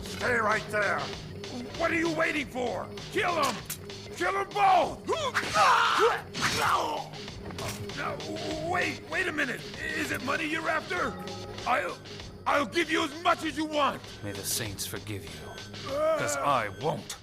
Stay right there. What are you waiting for? Kill him! Kill them both! No, wait a minute. Is it money you're after? I'll give you as much as you want. May the saints forgive you, because I won't.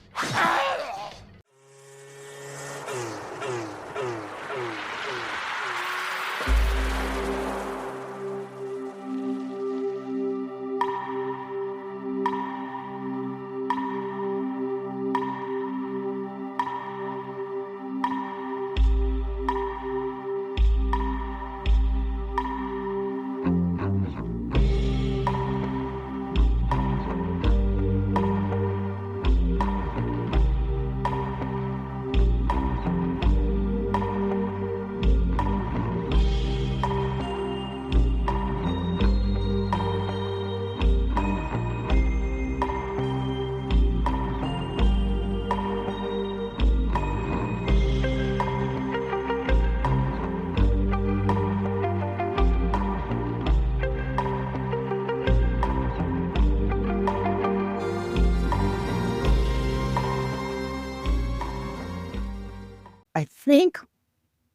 I think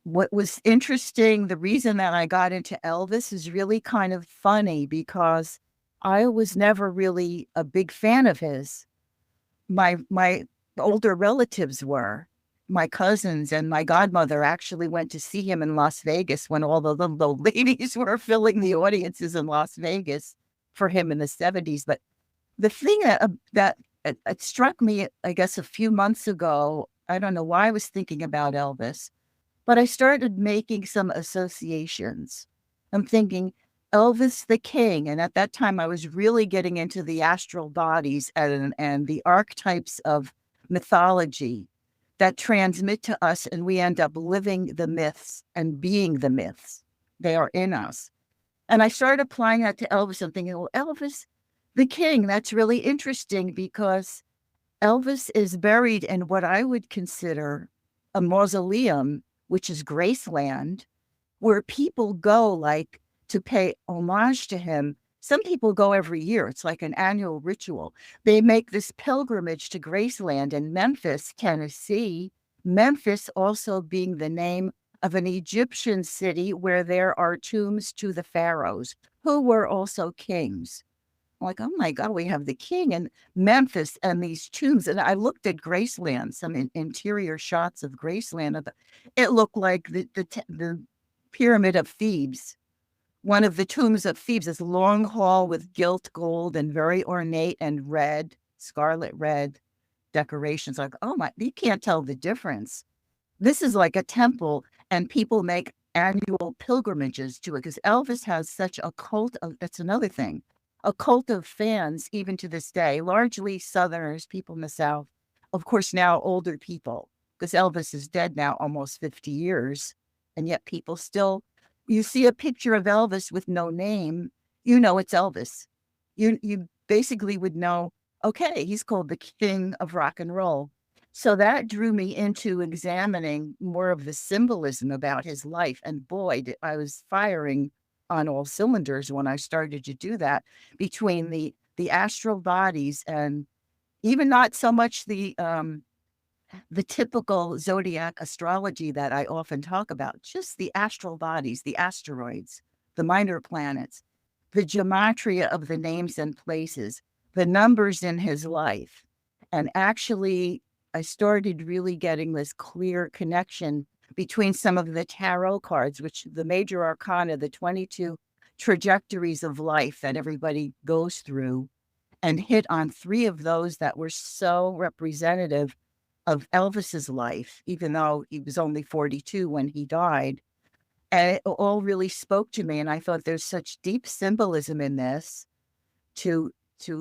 what was interesting, the reason that I got into Elvis is really kind of funny because I was never really a big fan of his. My older relatives were. My cousins and my godmother actually went to see him in Las Vegas when all the little old ladies were filling the audiences in Las Vegas for him in the 70s. But the thing that it struck me, I guess, a few months ago, I don't know why I was thinking about Elvis, but I started making some associations. I'm thinking Elvis the King. And at that time, I was really getting into the astral bodies and the archetypes of mythology that transmit to us, and we end up living the myths and being the myths. They are in us. And I started applying that to Elvis. I'm thinking, well, Elvis the King, that's really interesting because Elvis is buried in what I would consider a mausoleum, which is Graceland, where people go like to pay homage to him. Some people go every year. It's like an annual ritual. They make this pilgrimage to Graceland in Memphis, Tennessee. Memphis also being the name of an Egyptian city where there are tombs to the pharaohs, who were also kings. I'm like, oh my God, we have the king in Memphis and these tombs. And I looked at Graceland, some interior shots of Graceland. It looked like the Pyramid of Thebes. One of the tombs of Thebes, this long hall with gilt gold and very ornate and red, scarlet red decorations. Like, oh my, you can't tell the difference. This is like a temple, and people make annual pilgrimages to it because Elvis has such a cult of, that's another thing, a cult of fans even to this day, largely Southerners, people in the South. Of course, now older people, because Elvis is dead now almost 50 years, and yet people still, you see a picture of Elvis with no name, you know it's Elvis. You basically would know, okay, he's called the king of rock and roll. So that drew me into examining more of the symbolism about his life. And boy, I was firing on all cylinders when I started to do that, between the astral bodies and even not so much the typical zodiac astrology that I often talk about, just the astral bodies, the asteroids, the minor planets, the gematria of the names and places, the numbers in his life. And actually, I started really getting this clear connection between some of the tarot cards, which the major arcana, the 22 trajectories of life that everybody goes through, and hit on 3 of those that were so representative of Elvis's life, even though he was only 42 when he died. And it all really spoke to me. And I thought there's such deep symbolism in this to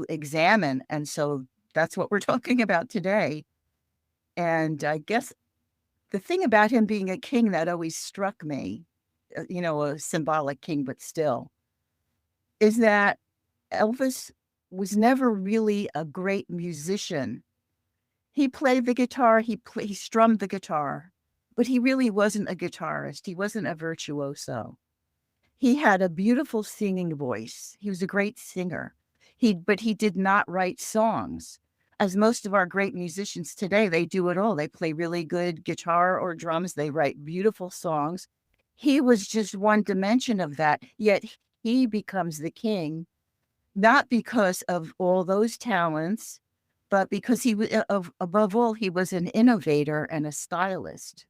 examine. And so that's what we're talking about today. And I guess the thing about him being a king that always struck me, a symbolic king, but still, is that Elvis was never really a great musician. He played the guitar, he strummed the guitar, but he really wasn't a guitarist. He wasn't a virtuoso. He had a beautiful singing voice. He was a great singer. But he did not write songs. As most of our great musicians today, they do it all. They play really good guitar or drums. They write beautiful songs. He was just one dimension of that, yet he becomes the king, not because of all those talents, but because above all, he was an innovator and a stylist.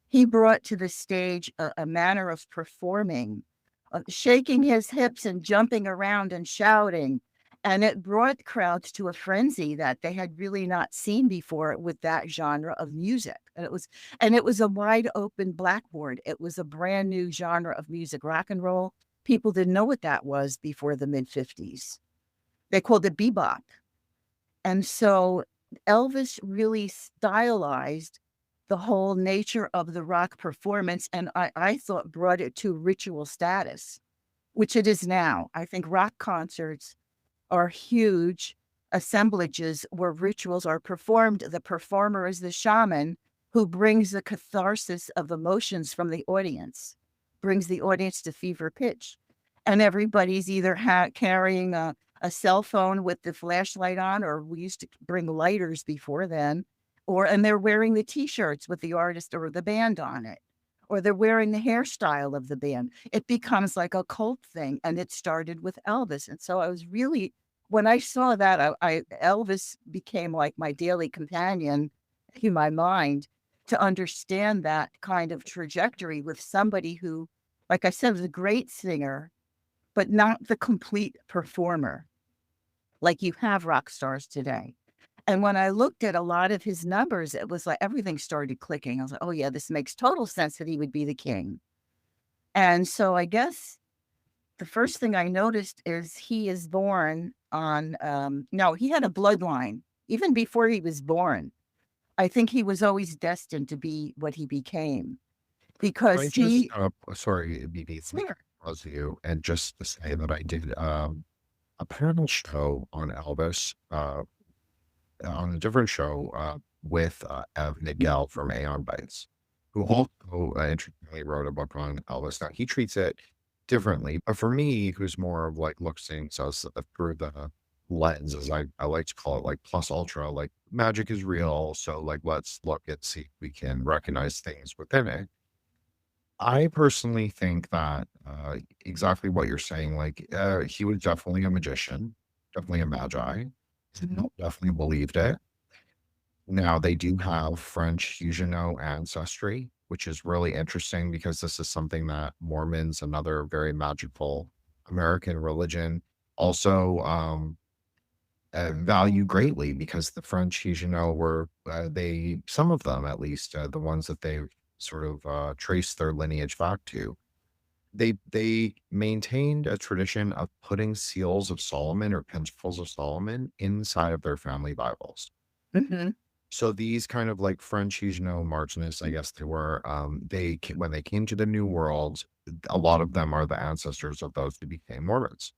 He brought to the stage a manner of performing, of shaking his hips and jumping around and shouting. And it brought crowds to a frenzy that they had really not seen before with that genre of music. And it was a wide open blackboard. It was a brand new genre of music, rock and roll. People didn't know what that was before the mid-50s. They called it bebop. And so Elvis really stylized the whole nature of the rock performance, and I thought brought it to ritual status, which it is now. I think rock concerts are huge assemblages where rituals are performed. The performer is the shaman who brings the catharsis of emotions from the audience, brings the audience to fever pitch. And everybody's either carrying a cell phone with the flashlight on, or we used to bring lighters before then, and they're wearing the t-shirts with the artist or the band on it, or they're wearing the hairstyle of the band. It becomes like a cult thing. And it started with Elvis. And so I was really, when I saw that, Elvis became like my daily companion in my mind to understand that kind of trajectory with somebody who, like I said, was a great singer, but not the complete performer like you have rock stars today. And when I looked at a lot of his numbers, it was like everything started clicking. I was like, oh, yeah, this makes total sense that he would be the king. And so I guess the first thing I noticed is he is born on, no, he had a bloodline even before he was born. I think he was always destined to be what he became I because just, he, sorry, BB, Sure. pause you, and just to say that I did a panel show on Elvis, on a different show with Ev Nigel from Aeon Bites, who also interestingly wrote a book on Elvis. Now, he treats it differently, but for me, who's more of like looking so through the lens, as I like to call it, like plus ultra, like magic is real. So like, let's look and see if we can recognize things within it. I personally think that exactly what you're saying, like he was definitely a magician, definitely a magi, Mhm. definitely believed it. Now they do have French Huguenot ancestry, which is really interesting because this is something that Mormons, another very magical American religion, also value greatly, because the French Huguenot were some of them at least, the ones that they sort of trace their lineage back to. They maintained a tradition of putting seals of Solomon or pentacles of Solomon inside of their family Bibles. Mhm. So these kind of like French Huguenot martinistes, I guess they were, when they came to the New World, a lot of them are the ancestors of those who became Mormons.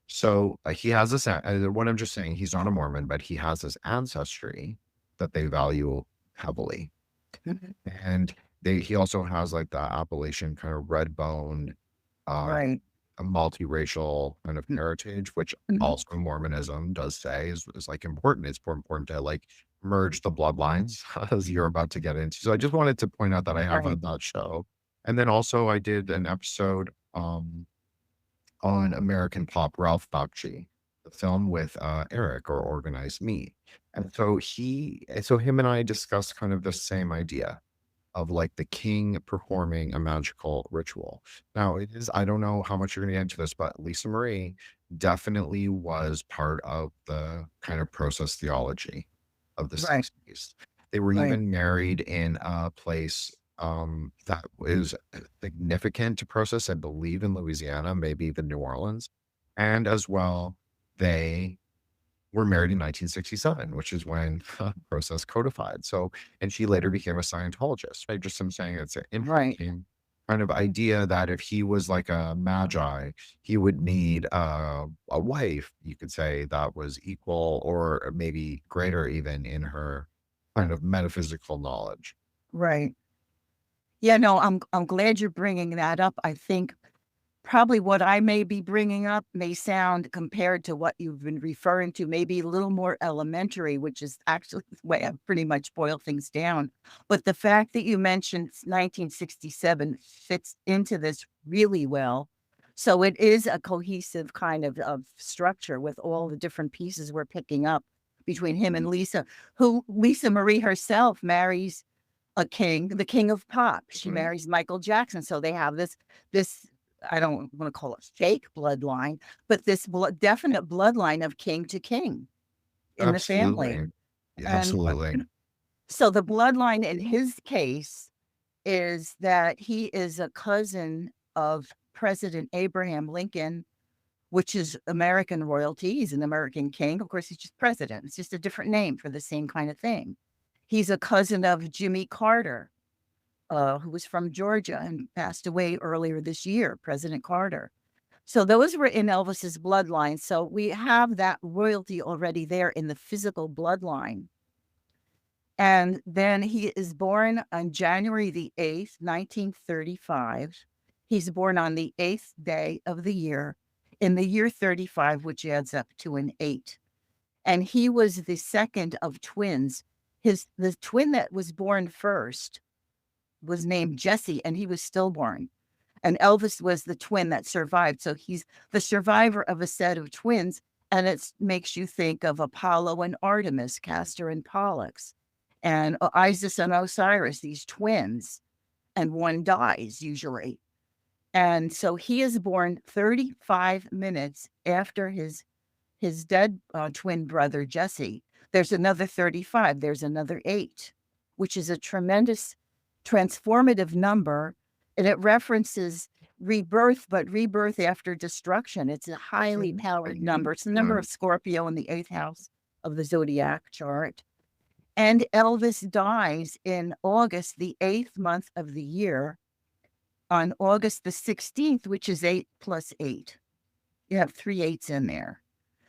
So he has this, what I'm just saying, he's not a Mormon, but he has this ancestry that they value heavily. Mhm. And he also has like the Appalachian kind of red bone, uh, Right. a multiracial kind of Mm. heritage, which Mhm. also Mormonism does say is like important. It's more important to like merge the bloodlines as you're about to get into. So I just wanted to point out that I have Right. on that show. And then also I did an episode on American Pop, Ralph Bakshi, the film with Eric, or Organized Me. And so him and I discussed kind of the same idea of like the king performing a magical ritual. Now, I don't know how much you're going to get into this, but Lisa Marie definitely was part of the kind of process theology of the Right. 60s. They were Right. even married in a place that is significant to process, I believe in Louisiana, maybe even New Orleans. And as well, they were married in 1967, which is when process codified. So, and she later became a Scientologist. I just am saying it's an Right. interesting kind of idea that if he was like a magi, he would need a wife, you could say, that was equal or maybe greater even in her kind of metaphysical knowledge. Right. Yeah, no, I'm glad you're bringing that up. I think probably what I may be bringing up may sound, compared to what you've been referring to, maybe a little more elementary, which is actually the way I pretty much boil things down. But the fact that you mentioned 1967 fits into this really well. So it is a cohesive kind of structure with all the different pieces we're picking up between him and Lisa, who Lisa Marie herself marries a king, the king of pop. She marries Michael Jackson. So they have this, I don't want to call it fake bloodline, but this definite bloodline of king to king in the family. Absolutely. Yeah, And absolutely. so the bloodline in his case is that he is a cousin of President Abraham Lincoln, which is American royalty. He's an American king. Of course, he's just president. It's just a different name for the same kind of thing. He's a cousin of Jimmy Carter, who was from Georgia and passed away earlier this year, President Carter. So those were in Elvis's bloodline. So we have that royalty already there in the physical bloodline. And then he is born on January the 8th, 1935. He's born on the 8th day of the year, in the year 35, which adds up to an 8. And he was the second of twins. The twin that was born first was named Jesse, and he was stillborn. And Elvis was the twin that survived. So he's the survivor of a set of twins. And it makes you think of Apollo and Artemis, Castor and Pollux, and Isis and Osiris, these twins. And one dies usually. And so he is born 35 minutes after his dead twin brother, Jesse. There's another 35. There's another 8, which is a tremendous transformative number. And it references rebirth, but rebirth after destruction. It's a highly powered number. It's the number of Scorpio in the 8th house of the zodiac chart. And Elvis dies in August, the 8th month of the year, on August the 16th, which is 8 plus 8. You have 3 8s in there.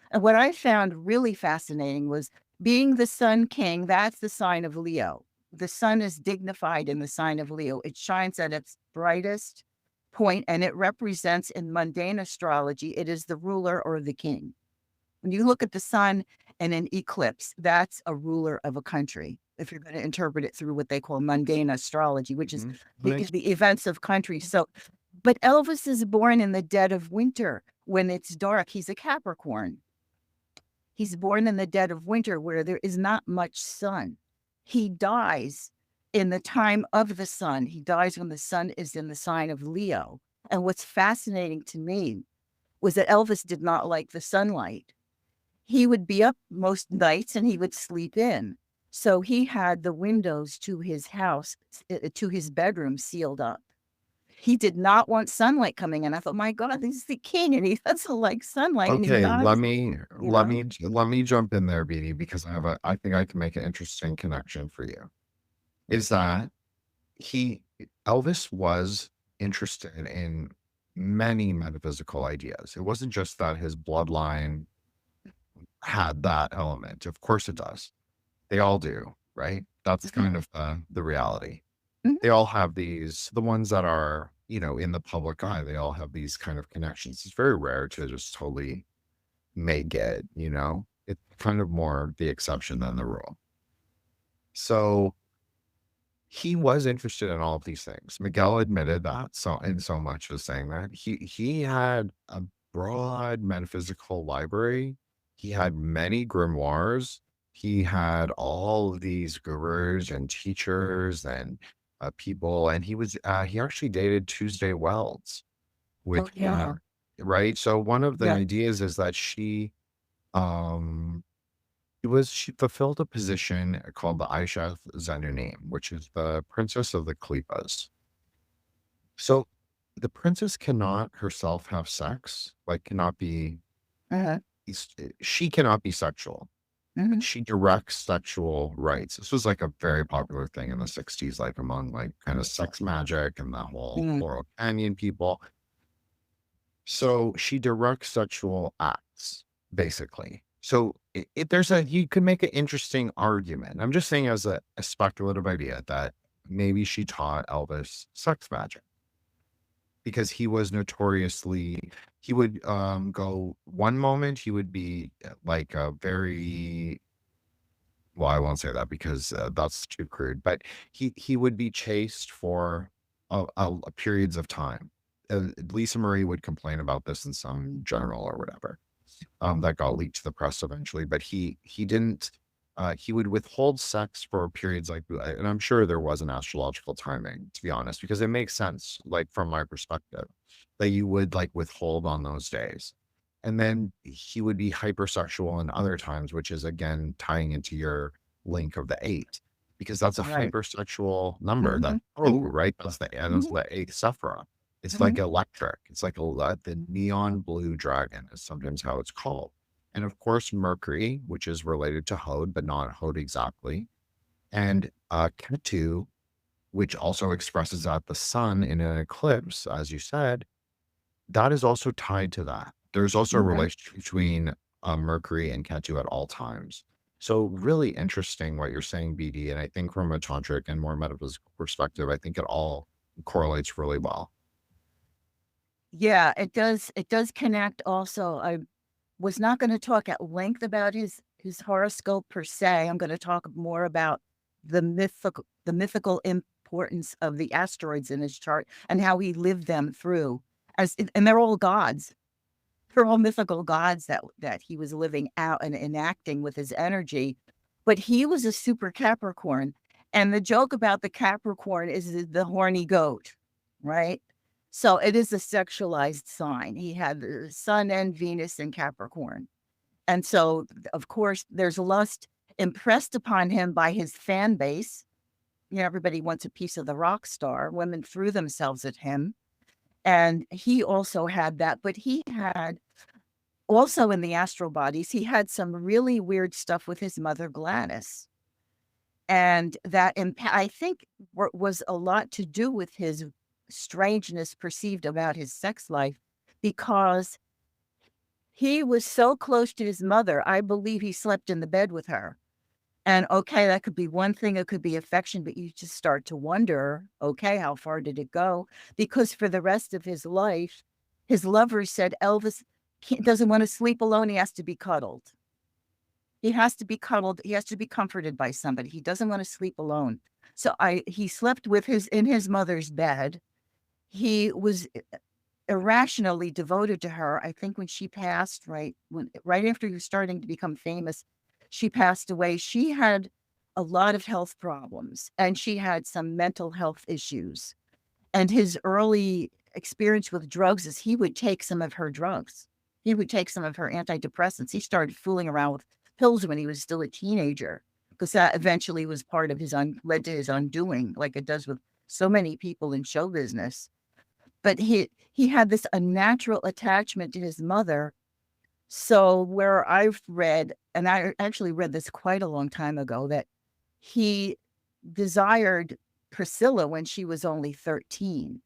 And what I found really fascinating was, being the Sun King, that's the sign of Leo. The sun is dignified in the sign of Leo. It shines at its brightest point, and it represents, in mundane astrology, it is the ruler or the king. When you look at the sun in an eclipse, that's a ruler of a country, if you're going to interpret it through what they call mundane astrology, which is the events of countries. So, but Elvis is born in the dead of winter when it's dark. He's a Capricorn. He's born in the dead of winter where there is not much sun. He dies in the time of the sun. He dies when the sun is in the sign of Leo. And what's fascinating to me was that Elvis did not like the sunlight. He would be up most nights and he would sleep in. So he had the windows to his house, to his bedroom, sealed up. He did not want sunlight coming in. I thought, my God, this is the king, and he doesn't like sunlight. Okay, let me jump in there, Beanie, because I think I can make an interesting connection for you. Is that Elvis was interested in many metaphysical ideas. It wasn't just that his bloodline had that element. Of course it does. They all do, right? That's kind of the reality. They all have these, the ones that are, in the public eye, they all have these kind of connections. It's very rare to just totally make it, it's kind of more the exception than the rule. So he was interested in all of these things. Miguel admitted that so much as saying that he had a broad metaphysical library. He had many grimoires. He had all of these gurus and teachers and people, and he actually dated Tuesday Wells, which right. So one of the ideas is that she fulfilled a position called the Aisha Zenunim, which is the princess of the Klippas. So the princess cannot herself have sex, cannot be, she cannot be sexual. She directs sexual rites. This was a very popular thing in the 60s, among kind of sex magic and the whole Laurel Canyon people. So she directs sexual acts, basically. So you could make an interesting argument. I'm just saying as a speculative idea that maybe she taught Elvis sex magic. because he was notoriously, he would go one moment, he would be like a very, well, I won't say that because that's too crude, but he would be chased for periods of time. Lisa Marie would complain about this in some journal or whatever, that got leaked to the press eventually. But he didn't. He would withhold sex for periods like, and I'm sure there was an astrological timing, to be honest, because it makes sense, like from my perspective, that you would like withhold on those days. And then he would be hypersexual in other times, which is again tying into your link of the eight, because that's a Right. hypersexual number. That Mhm. right, that's the and it's Mhm. the eighth Sephira. It's like Mhm. electric. It's like the neon blue dragon is sometimes how it's called. And of course, Mercury, which is related to Hod, but not Hod exactly. And Ketu, which also expresses that the sun in an eclipse, as you said, that is also tied to that. There's also a Okay. relationship between Mercury and Ketu at all times. So really interesting what you're saying, BD. And I think from a tantric and more metaphysical perspective, I think it all correlates really well. Yeah, it does. It does connect also. I was not going to talk at length about his horoscope per se. I'm going to talk more about the mythical importance of the asteroids in his chart and how he lived them through. And they're all gods. They're all mythical gods that he was living out and enacting with his energy. But he was a super Capricorn. And the joke about the Capricorn is the horny goat, right? So it is a sexualized sign. He had the Sun and Venus in Capricorn. And so, of course, there's lust impressed upon him by his fan base. You know, everybody wants a piece of the rock star. Women threw themselves at him. And he also had that, but he had also in the astral bodies, he had some really weird stuff with his mother, Gladys. And that I think was a lot to do with his strangeness perceived about his sex life because he was so close to his mother. I believe he slept in the bed with her. And okay, that could be one thing, it could be affection, but you just start to wonder, okay, how far did it go? Because for the rest of his life, his lovers said Elvis doesn't want to sleep alone. He has to be cuddled. He has to be cuddled. He has to be comforted by somebody. He doesn't want to sleep alone. So he slept with in his mother's bed. He was irrationally devoted to her. I think when she passed, right after he was starting to become famous, she passed away. She had a lot of health problems and she had some mental health issues. And his early experience with drugs is he would take some of her drugs. He would take some of her antidepressants. He started fooling around with pills when he was still a teenager because that eventually was part of led to his undoing, like it does with so many people in show business. But he had this unnatural attachment to his mother. So where I've read, and I actually read this quite a long time ago, that he desired Priscilla when she was only 13,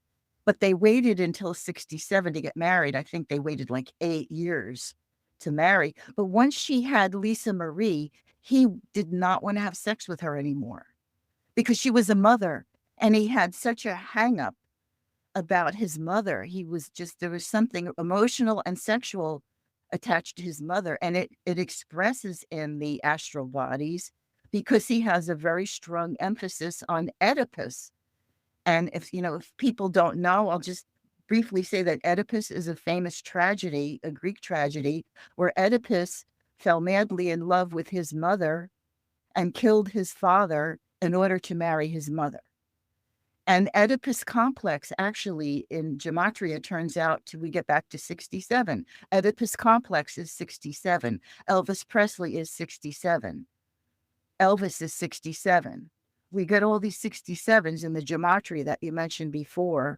but they waited until 67 to get married. I think they waited like 8 years to marry. But once she had Lisa Marie, he did not want to have sex with her anymore because she was a mother and he had such a hang up about his mother. There was something emotional and sexual attached to his mother, and it expresses in the astral bodies because he has a very strong emphasis on Oedipus. And if people don't know, I'll just briefly say that Oedipus is a famous tragedy, a Greek tragedy, where Oedipus fell madly in love with his mother and killed his father in order to marry his mother. And Oedipus complex actually in gematria turns out we get back to 67. Oedipus complex is 67. Elvis Presley is 67. Elvis is 67. We get all these 67s in the gematria that you mentioned before.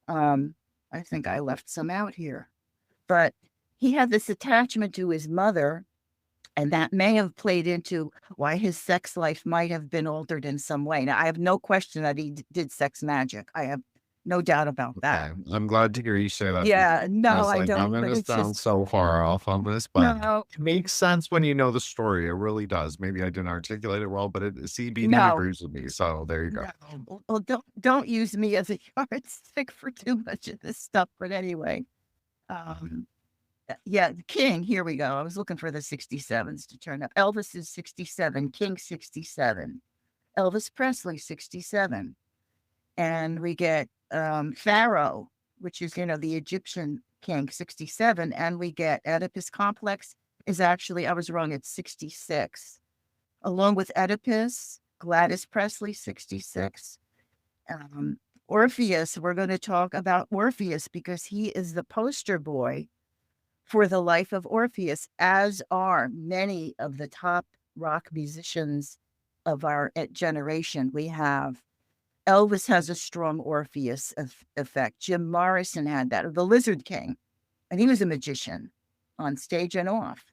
I think I left some out here. But he had this attachment to his mother, and that may have played into why his sex life might have been altered in some way. Now, I have no question that he did sex magic. I have No doubt about that. Okay. I'm glad to hear you say that. Yeah, I no, was I like, I'm don't, going but to it's sound just, so far off on this, but no, it makes sense when you know the story. It really does. Maybe I didn't articulate it well, but CBD no, agrees with me. So there you go. no. Well, don't use me as a yardstick for too much of this stuff. But anyway, um, yeah, King, here we go. I was looking for the 67s to turn up. Elvis is 67, King 67, Elvis Presley 67. And we get Pharaoh, which is, the Egyptian king, 67. And we get Oedipus complex is actually, I was wrong, it's 66. Along with Oedipus, Gladys Presley, 66. Um, Orpheus, we're going to talk about Orpheus because he is the poster boy for the life of Orpheus, as are many of the top rock musicians of our generation. We have Elvis has a strong Orpheus effect. Jim Morrison had that, or the Lizard King, and he was a magician on stage and off.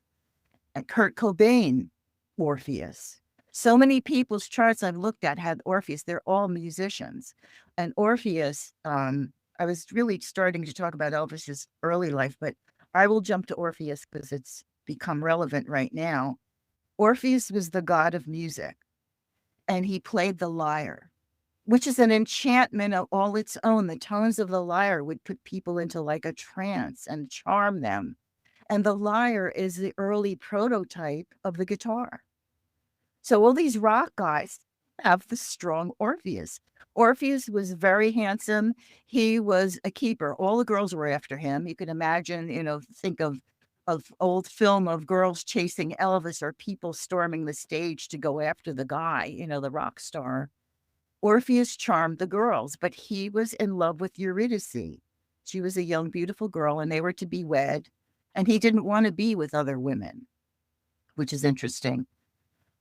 And Kurt Cobain, Orpheus. So many people's charts I've looked at had Orpheus. They're all musicians. And Orpheus, I was really starting to talk about Elvis's early life, but I will jump to Orpheus because it's become relevant right now. Orpheus was the god of music, and he played the lyre, which is an enchantment of all its own. The tones of the lyre would put people into like a trance and charm them. And the lyre is the early prototype of the guitar. So all these rock guys have the strong Orpheus. Orpheus was very handsome. He was a keeper. All the girls were after him. You can imagine, think of old film of girls chasing Elvis or people storming the stage to go after the guy, the rock star. Orpheus charmed the girls, but he was in love with Eurydice. She was a young, beautiful girl, and they were to be wed. And he didn't want to be with other women, which is interesting.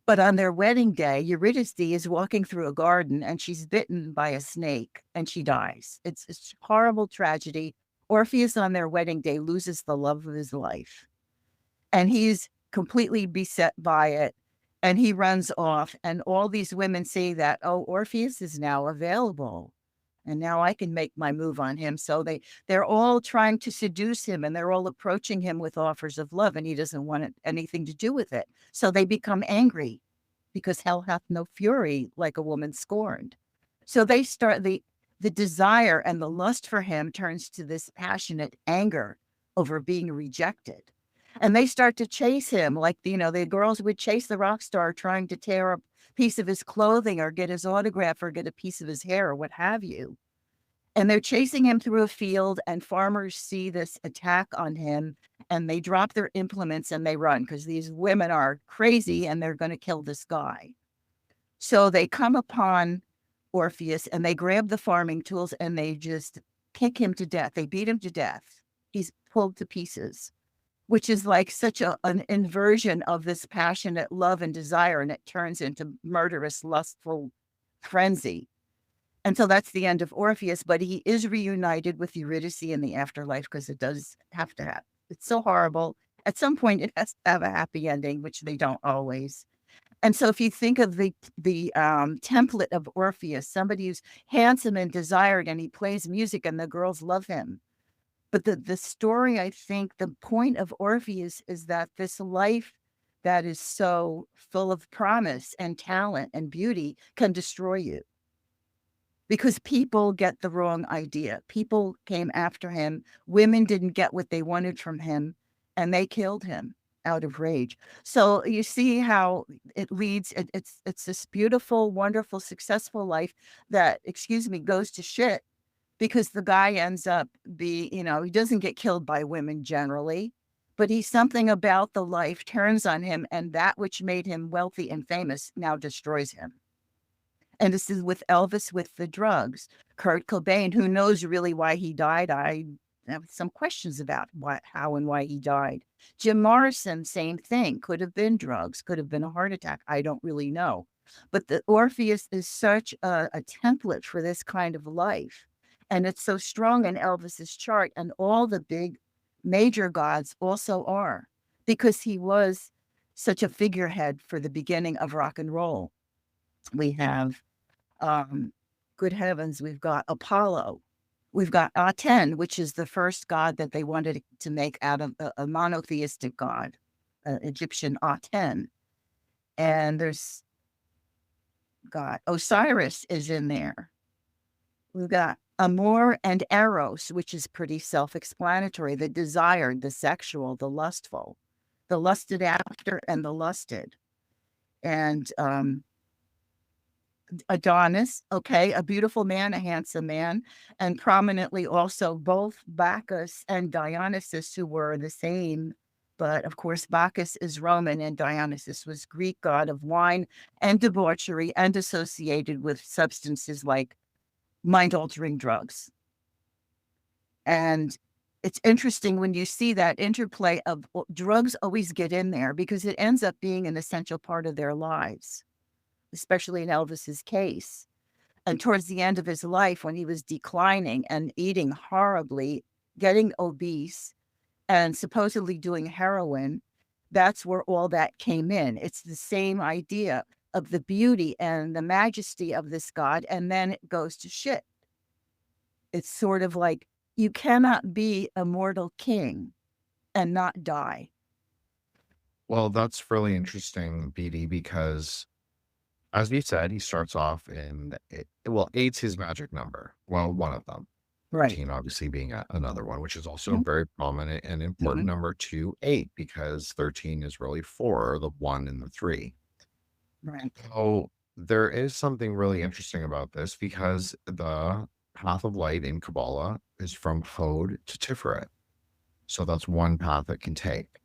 But on their wedding day, Eurydice is walking through a garden and she's bitten by a snake and she dies. It's a horrible tragedy. Orpheus on their wedding day loses the love of his life. And he's completely beset by it. And he runs off, and all these women say that, oh, Orpheus is now available, and now I can make my move on him. So they're all trying to seduce him, and they're all approaching him with offers of love, and he doesn't want anything to do with it. So they become angry because hell hath no fury like a woman scorned. So they start the desire and the lust for him turns to this passionate anger over being rejected. And they start to chase him like, the girls would chase the rock star trying to tear a piece of his clothing or get his autograph or get a piece of his hair or what have you. And they're chasing him through a field, and farmers see this attack on him and they drop their implements and they run because these women are crazy and they're going to kill this guy. So they come upon Orpheus and they grab the farming tools and they just kick him to death. They beat him to death. He's pulled to pieces, which is like such an inversion of this passionate love and desire, and it turns into murderous, lustful frenzy. And so that's the end of Orpheus, but he is reunited with Eurydice in the afterlife because it does have to happen. It's so horrible. At some point, it has to have a happy ending, which they don't always. And so if you think of the template of Orpheus, somebody who's handsome and desired, and he plays music and the girls love him. But the story, I think, the point of Orpheus is that this life that is so full of promise and talent and beauty can destroy you. Because people get the wrong idea. People came after him. Women didn't get what they wanted from him, and they killed him out of rage. So you see how it leads. It's this beautiful, wonderful, successful life that, goes to shit because the guy ends up he doesn't get killed by women generally, but something about the life turns on him, and that which made him wealthy and famous now destroys him. And this is with Elvis with the drugs. Kurt Cobain, who knows really why he died? I have some questions about how and why he died. Jim Morrison, same thing. Could have been drugs, could have been a heart attack. I don't really know. But the Orpheus is such a template for this kind of life. And it's so strong in Elvis's chart, and all the big major gods also are, because he was such a figurehead for the beginning of rock and roll. We have, good heavens, we've got Apollo, We've got Aten, which is the first god that they wanted to make out of a monotheistic god, Egyptian Aten. And there's God. Osiris is in there. We've got Amor and Eros, which is pretty self-explanatory. The desired, the sexual, the lustful, the lusted after, and the lusted. And Adonis, okay, a beautiful man, a handsome man, and prominently also both Bacchus and Dionysus, who were the same. But of course, Bacchus is Roman and Dionysus was Greek, god of wine and debauchery and associated with substances like mind-altering drugs. And it's interesting when you see that interplay of drugs always get in there because it ends up being an essential part of their lives, especially in Elvis's case. And towards the end of his life, when he was declining and eating horribly, getting obese, and supposedly doing heroin, that's where all that came in. It's the same idea of the beauty and the majesty of this god, and then it goes to shit. It's sort of like you cannot be a mortal king and not die. Well, that's really interesting, BD, because as you said, he starts off in, well, eight's his magic number. Well, one of them. Right. 13 obviously being another one, which is also Mhm. very prominent and important number to 8, because 13 is really 4, the 1 and the 3. Right. So there is something really interesting about this, because the path of light in Kabbalah is from Hod to Tiferet. So that's one path it can take.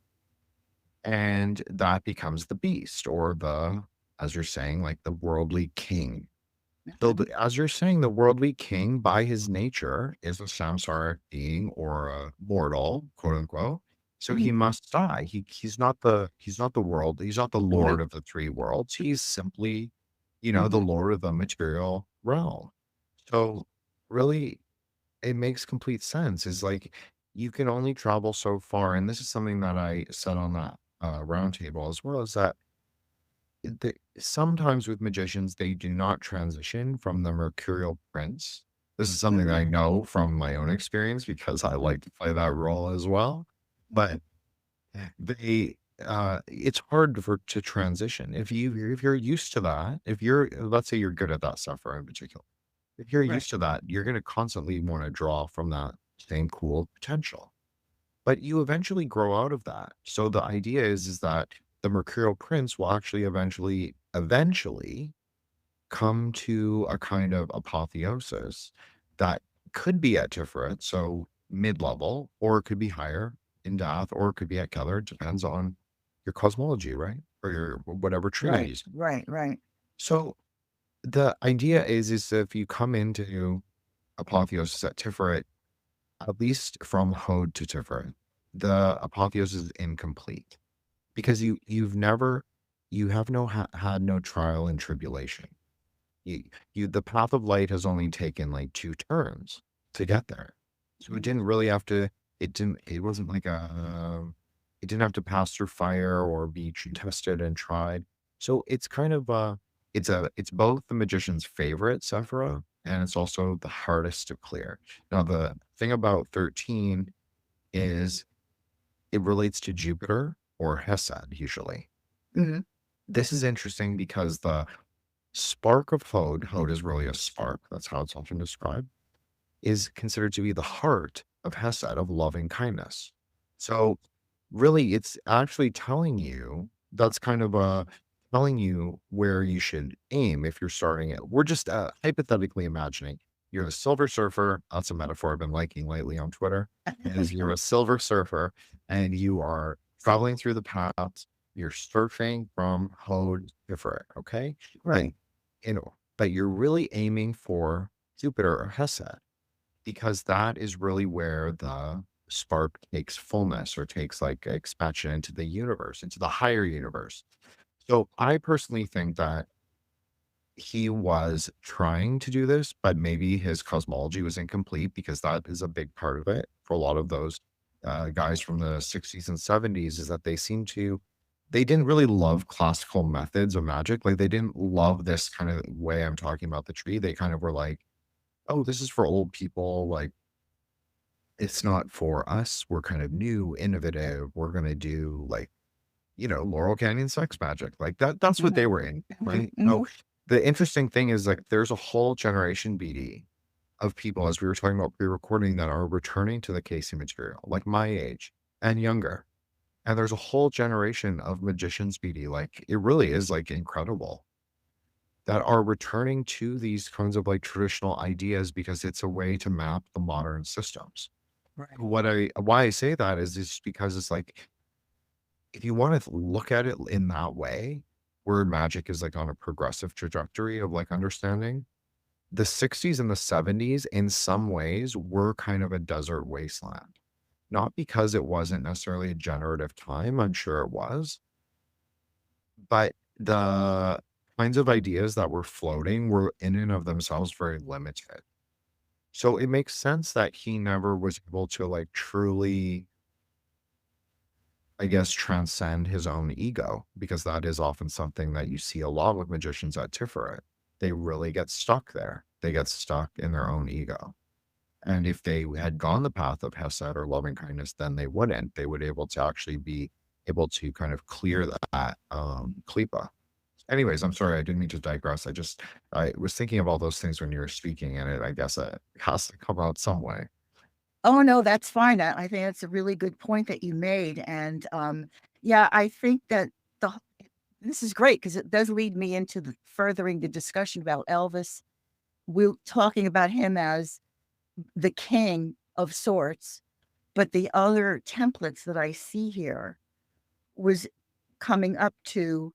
And that becomes the beast, or the, as you're saying, like the worldly king. So as you're saying, the worldly king by his nature is a samsaric being, or a mortal, quote unquote. So he must die. He's not the world. He's not the lord of the 3 worlds. He's simply, the lord of the material realm. So really, it makes complete sense. Is like, you can only travel so far. And this is something that I said on that roundtable as well, is that sometimes with magicians, they do not transition from the mercurial prince. This is something that I know from my own experience, because I like to play that role as well. But they, it's hard to transition. If you're used to that, let's say you're good at that software in particular, if you're used to that, you're going to constantly want to draw from that same cool potential. But you eventually grow out of that. So the idea is that the mercurial prince will actually eventually come to a kind of apotheosis that could be at Tiferet, so mid-level, or it could be higher in Dath, or it could be at Keter. It depends on your cosmology, right? Or your whatever trinities. Right. So the idea is if you come into apotheosis at Tiferet, at least from Hod to Tiferet, the apotheosis is incomplete, because you have had no trial and tribulation. The path of light has only taken like 2 turns to get there. So it didn't really have to, it wasn't like it didn't have to pass through fire or be tested and tried. So it's kind of it's both the magician's favorite Sephira, and it's also the hardest to clear. Now, the thing about 13 is it relates to Jupiter or Hesed usually. Mhm. This is interesting because the spark of Hod is really a spark, that's how it's often described, is considered to be the heart of Hesed, of loving kindness. So really, it's actually telling you, that's kind of telling you where you should aim if you're starting it. We're just hypothetically imagining you're a silver surfer. That's a metaphor I've been liking lately on Twitter. Is you're a silver surfer and you are traveling through the paths. You're surfing from Hod to Tiferet, okay? Right. But you're really aiming for Jupiter or Hesed, because that is really where the spark takes fullness, or takes like expansion into the universe, into the higher universe. So I personally think that he was trying to do this, but maybe his cosmology was incomplete, because that is a big part of it for a lot of those guys from the 60s and 70s, is that they didn't really love classical methods of magic. Like, they didn't love this kind of way I'm talking about the tree. They kind of were like, oh, this is for old people. Like, it's not for us. We're kind of new, innovative. We're going to do like, Laurel Canyon sex magic. Like that's what they were in, right? Mhm. So the interesting thing is like there's a whole generation BD of people, as we were talking about pre-recording, that are returning to the Casey material, like my age and younger. And there's a whole generation of magicians BD. Like it really is like incredible that are returning to these kinds of like traditional ideas because it's a way to map the modern systems. Right. Why I say that is just because it's like, if you want to look at it in that way, where magic is like on a progressive trajectory of like understanding, the 60s and the 70s in some ways were kind of a desert wasteland. Not because it wasn't necessarily a generative time, I'm sure it was, but the kinds of ideas that were floating were in and of themselves very limited. So it makes sense that he never was able to like truly, I guess, transcend his own ego, because that is often something that you see a lot with magicians at Tiferet. They really get stuck there. They get stuck in their own ego. And if they had gone the path of Hesed or loving kindness, then they wouldn't. They would able to actually be able to kind of clear that klipa. Anyways, I'm sorry, I didn't mean to digress. I was thinking of all those things when you were speaking, and I guess it has to come out some way. Oh, no, that's fine. I think that's a really good point that you made. And yeah, I think that the this is great because it does lead me into furthering the discussion about Elvis. We're talking about him as the king of sorts, but the other templates that I see here was coming up to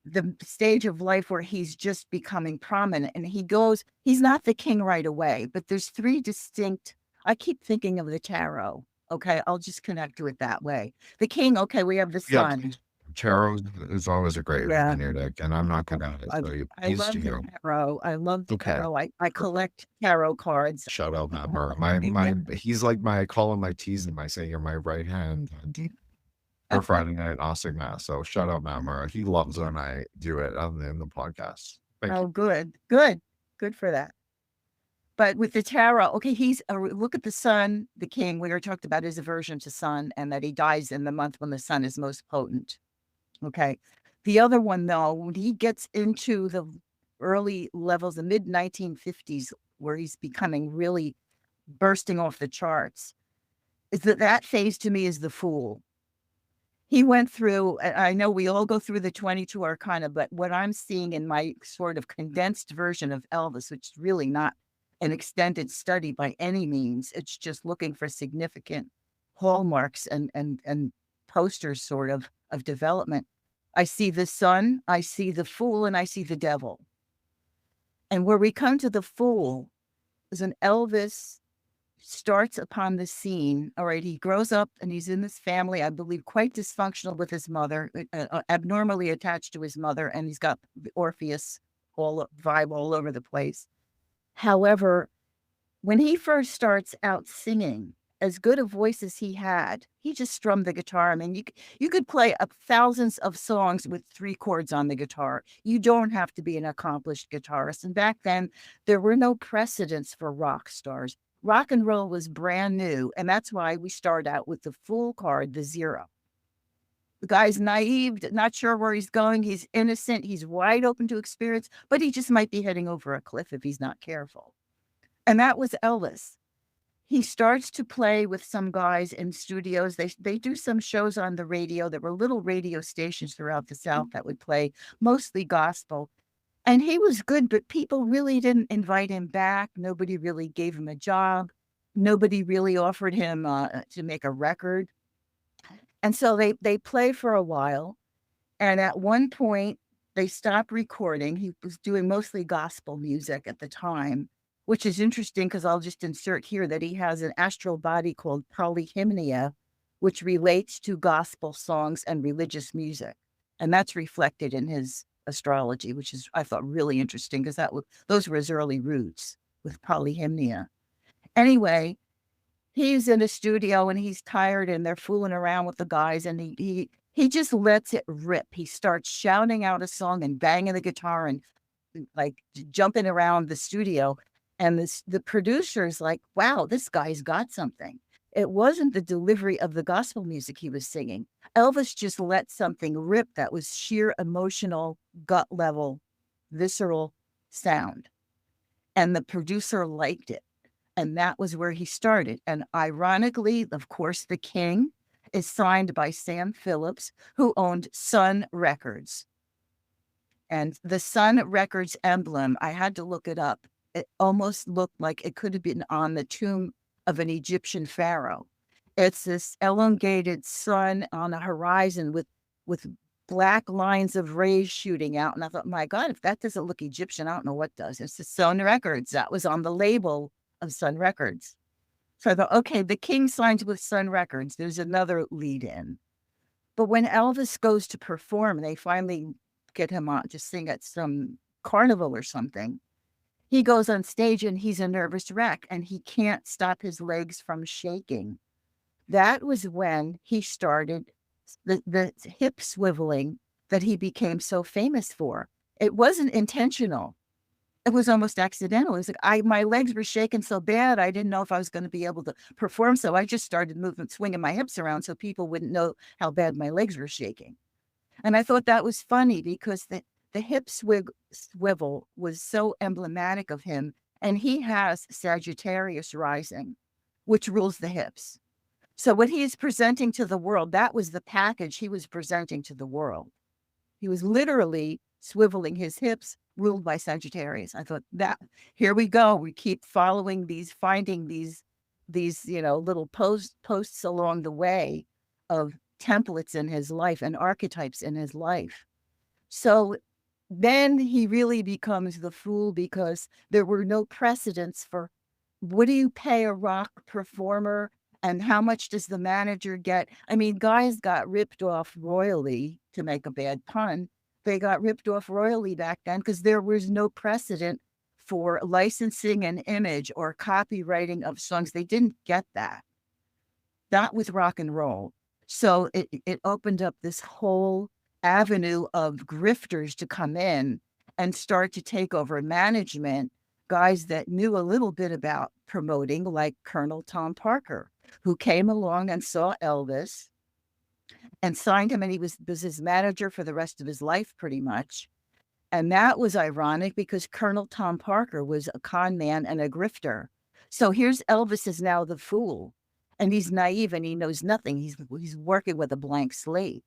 the stage of life where he's just becoming prominent, and he's not the king right away, but there's three distinct. I keep thinking of the tarot. Okay, I'll just connect to it that way. The king, okay, we have the Yeah, sun. tarot is always a great Yeah, opinion deck, and I'm not good at it, I, so I please love the do. tarot. I love the Okay. tarot. I collect tarot cards. Shout out Matt Murray. He's like I call him my teasing. I say you're my right hand for Friday night Oscar Mass. So shout out Matt Murray. He loves when I do it in the podcast. Thank you. Oh, good for that. But with the tarot, okay, look at the sun, the king. We already talked about his aversion to sun and that he dies in the month when the sun is most potent. Okay. The other one, though, when he gets into the early levels, the mid 1950s, where he's becoming really bursting off the charts, is that phase to me is the fool. He went through, I know we all go through the 22 arcana, but what I'm seeing in my sort of condensed version of Elvis, which is really not an extended study by any means, it's just looking for significant hallmarks and posters sort of development. I see the sun, I see the fool, and I see the devil. And where we come to the fool is an Elvis starts upon the scene. All right, he grows up and he's in this family, I believe, quite dysfunctional with his mother, abnormally attached to his mother, and he's got the Orpheus vibe all over the place. However, when he first starts out singing, as good a voice as he had, he just strummed the guitar. I mean, you could play thousands of songs with 3 chords on the guitar. You don't have to be an accomplished guitarist. And back then, there were no precedents for rock stars. Rock and roll was brand new, and that's why we start out with the fool card, the 0. The guy's naive, not sure where he's going. He's innocent. He's wide open to experience, but he just might be heading over a cliff if he's not careful. And that was Elvis. He starts to play with some guys in studios. They do some shows on the radio. There were little radio stations throughout the South that would play mostly gospel. And he was good, but people really didn't invite him back. Nobody really gave him a job. Nobody really offered him to make a record. And so they play for a while. And at one point, they stopped recording. He was doing mostly gospel music at the time, which is interesting because I'll just insert here that he has an astral body called polyhymnia, which relates to gospel songs and religious music. And that's reflected in his astrology, which is, I thought, really interesting because those were his early roots with polyhymnia. Anyway, he's in a studio and he's tired and they're fooling around with the guys, and he just lets it rip. He starts shouting out a song and banging the guitar and like jumping around the studio. And the producer's like, wow, this guy's got something. It wasn't the delivery of the gospel music he was singing. Elvis just let something rip that was sheer emotional, gut level, visceral sound. And the producer liked it. And that was where he started. And ironically, of course, the king is signed by Sam Phillips, who owned Sun Records. And the Sun Records emblem, I had to look it up. It almost looked like it could have been on the tomb of an Egyptian pharaoh. It's this elongated sun on a horizon with black lines of rays shooting out. And I thought, my God, if that doesn't look Egyptian, I don't know what does. It's the Sun Records. That was on the label of Sun Records. So I thought, okay, the king signs with Sun Records. There's another lead in. But when Elvis goes to perform, they finally get him on to sing at some carnival or something. He goes on stage and he's a nervous wreck and he can't stop his legs from shaking. That was when he started the hip swiveling that he became so famous for. It wasn't intentional. It was almost accidental. It was like my legs were shaking so bad, I didn't know if I was going to be able to perform. So I just started swinging my hips around so people wouldn't know how bad my legs were shaking. And I thought that was funny because the hip swivel was so emblematic of him. And he has Sagittarius rising, which rules the hips. So what he is presenting to the world, that was the package he was presenting to the world. He was literally swiveling his hips, ruled by Sagittarius. I thought that here we go. We keep following finding these little posts along the way of templates in his life and archetypes in his life. So then he really becomes the fool because there were no precedents for what do you pay a rock performer and how much does the manager get? I mean, guys got ripped off royally, to make a bad pun. They got ripped off royally back then because there was no precedent for licensing an image or copywriting of songs. They didn't get that. That was rock and roll. So it opened up this whole avenue of grifters to come in and start to take over management, guys that knew a little bit about promoting, like Colonel Tom Parker, who came along and saw Elvis and signed him, and he was his manager for the rest of his life, pretty much. And that was ironic because Colonel Tom Parker was a con man and a grifter. So here's Elvis is now the fool, and he's naive and he knows nothing. He's working with a blank slate.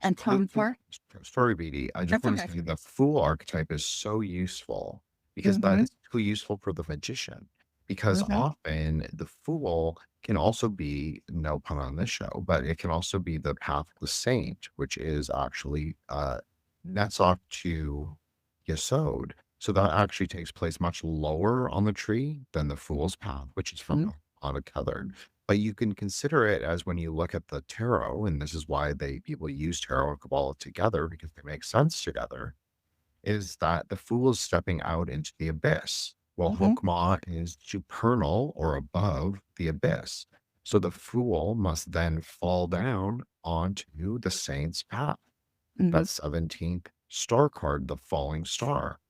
And Tom Parker. Sorry, BD. I just want to say the fool archetype is so useful because that is too useful for the magician. Because often the fool can also be, no pun on this show, but it can also be the path of the saint, which is actually Netzach to Yesod. So that actually takes place much lower on the tree than the fool's path, which is from on a tether. But you can consider it as when you look at the tarot, and this is why people use tarot and Kabbalah together because they make sense together, is that the fool is stepping out into the abyss. Well, Hokmah is supernal or above the abyss. So the fool must then fall down onto the saint's path. That 17th star card, the falling star.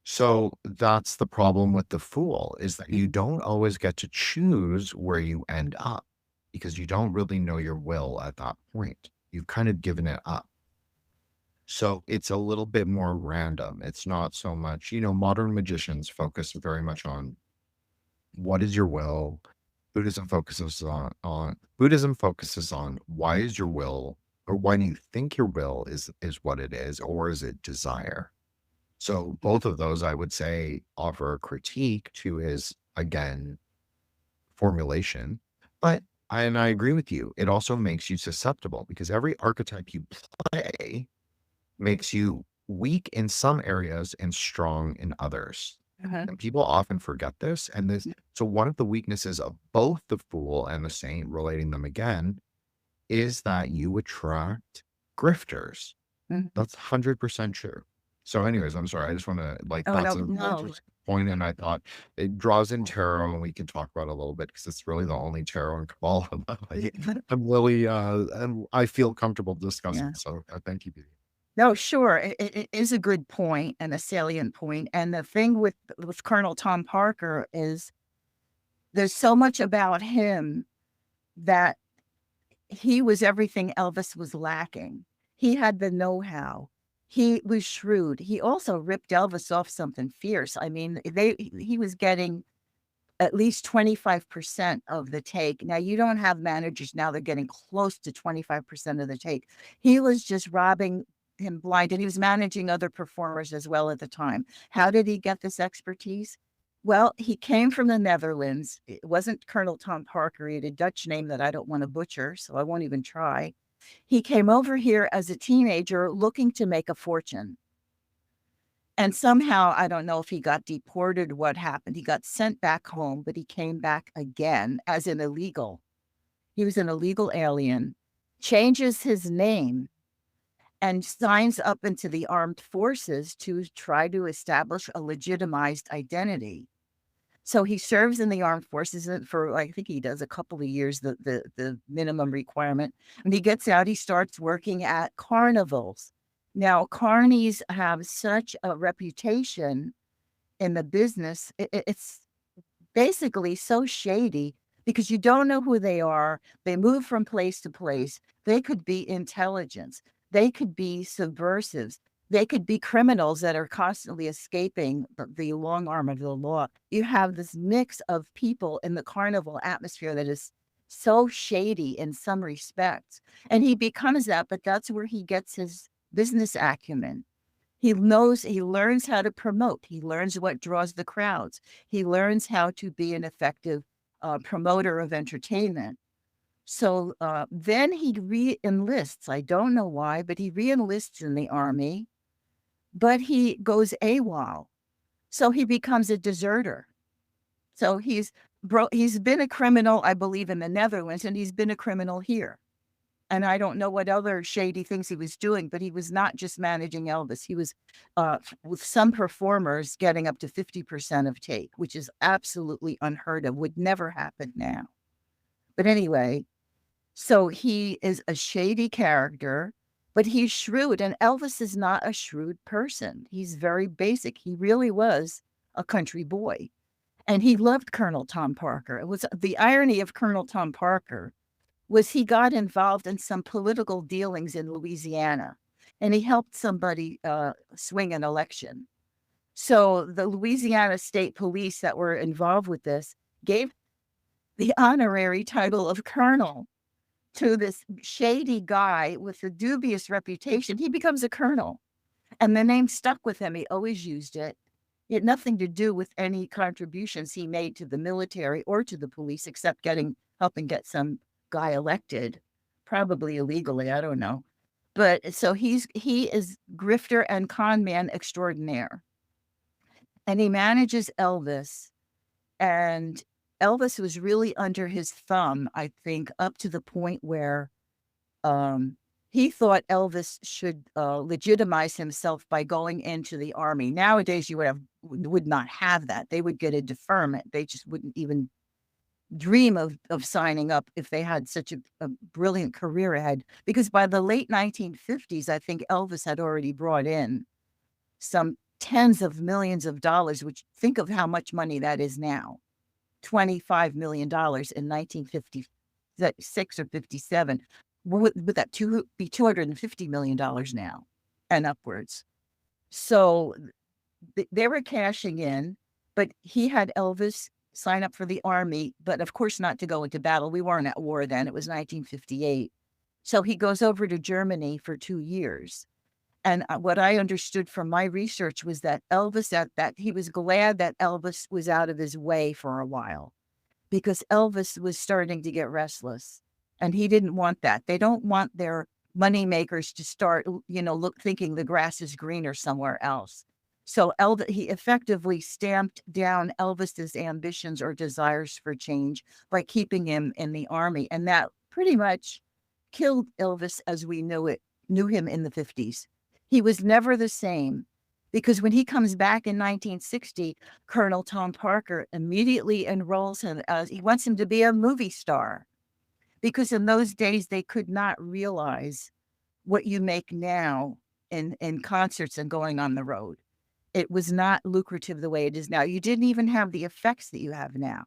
So that's the problem with the fool, is that you don't always get to choose where you end up because you don't really know your will at that point. You've kind of given it up. So it's a little bit more random. It's not so much, modern magicians focus very much on what is your will. Buddhism focuses on why is your will, or why do you think your will is what it is, or is it desire? So both of those, I would say, offer a critique to his, again, formulation. But I agree with you. It also makes you susceptible because every archetype you play makes you weak in some areas and strong in others. And people often forget this. And so one of the weaknesses of both the fool and the saint, relating them again, is that you attract grifters. That's 100% true. So anyways, I'm sorry. I just want to that's a point. And I thought it draws in tarot and we can talk about it a little bit because it's really the only tarot in Kabbalah that I'm really, and I feel comfortable discussing. So thank you, Beauty. No, sure. It is a good point and a salient point. And the thing with Colonel Tom Parker is there's so much about him that he was everything Elvis was lacking. He had the know-how. He was shrewd. He also ripped Elvis off something fierce. I mean, he was getting at least 25% of the take. Now, you don't have managers now, they're getting close to 25% of the take. He was just robbing him blind, and he was managing other performers as well at the time. How did he get this expertise? Well, he came from the Netherlands. It wasn't Colonel Tom Parker. He had a Dutch name that I don't want to butcher, so I won't even try. He came over here as a teenager looking to make a fortune. And somehow, I don't know if he got deported, what happened. He got sent back home, but he came back again as an illegal. He was an illegal alien, changes his name, and signs up into the armed forces to try to establish a legitimized identity. So he serves in the armed forces for, I think he does a couple of years, the minimum requirement. When he gets out, he starts working at carnivals. Now, carnies have such a reputation in the business. It's basically so shady because you don't know who they are. They move from place to place. They could be intelligence. They could be subversives. They could be criminals that are constantly escaping the long arm of the law. You have this mix of people in the carnival atmosphere that is so shady in some respects. And he becomes that, but that's where he gets his business acumen. He learns how to promote. He learns what draws the crowds. He learns how to be an effective promoter of entertainment. So then he re-enlists. I don't know why, but he re-enlists in the army, but he goes AWOL. So he becomes a deserter. So he's been a criminal, I believe, in the Netherlands, and he's been a criminal here. And I don't know what other shady things he was doing, but he was not just managing Elvis. He was, with some performers, getting up to 50% of take, which is absolutely unheard of, would never happen now. But anyway, so he is a shady character, but he's shrewd. And Elvis is not a shrewd person. He's very basic. He really was a country boy. And he loved Colonel Tom Parker. It was the irony of Colonel Tom Parker was he got involved in some political dealings in Louisiana, and he helped somebody swing an election. So the Louisiana State Police that were involved with this gave the honorary title of colonel to this shady guy with a dubious reputation. He becomes a colonel, and the name stuck with him. He always used it. It had nothing to do with any contributions he made to the military or to the police, except helping get some guy elected, probably illegally, I don't know. But so he is grifter and con man extraordinaire. And he manages Elvis, and Elvis was really under his thumb, I think, up to the point where he thought Elvis should legitimize himself by going into the army. Nowadays, you would not have that. They would get a deferment. They just wouldn't even dream of signing up if they had such a brilliant career ahead. Because by the late 1950s, I think Elvis had already brought in some tens of millions of dollars, which think of how much money that is now. $25 million in 1956 or 57. Would that be $250 million now and upwards? So they were cashing in, but he had Elvis sign up for the army, but of course not to go into battle. We weren't at war then. It was 1958. So he goes over to Germany for 2 years. And what I understood from my research was that he was glad that Elvis was out of his way for a while, because Elvis was starting to get restless, and he didn't want that. They don't want their money makers to start, thinking the grass is greener somewhere else. So he effectively stamped down Elvis's ambitions or desires for change by keeping him in the army. And that pretty much killed Elvis as we knew him in the 50s. He was never the same, because when he comes back in 1960, Colonel Tom Parker immediately enrolls him he wants him to be a movie star, because in those days they could not realize what you make now in concerts and going on the road. It was not lucrative the way it is now. You didn't even have the effects that you have now.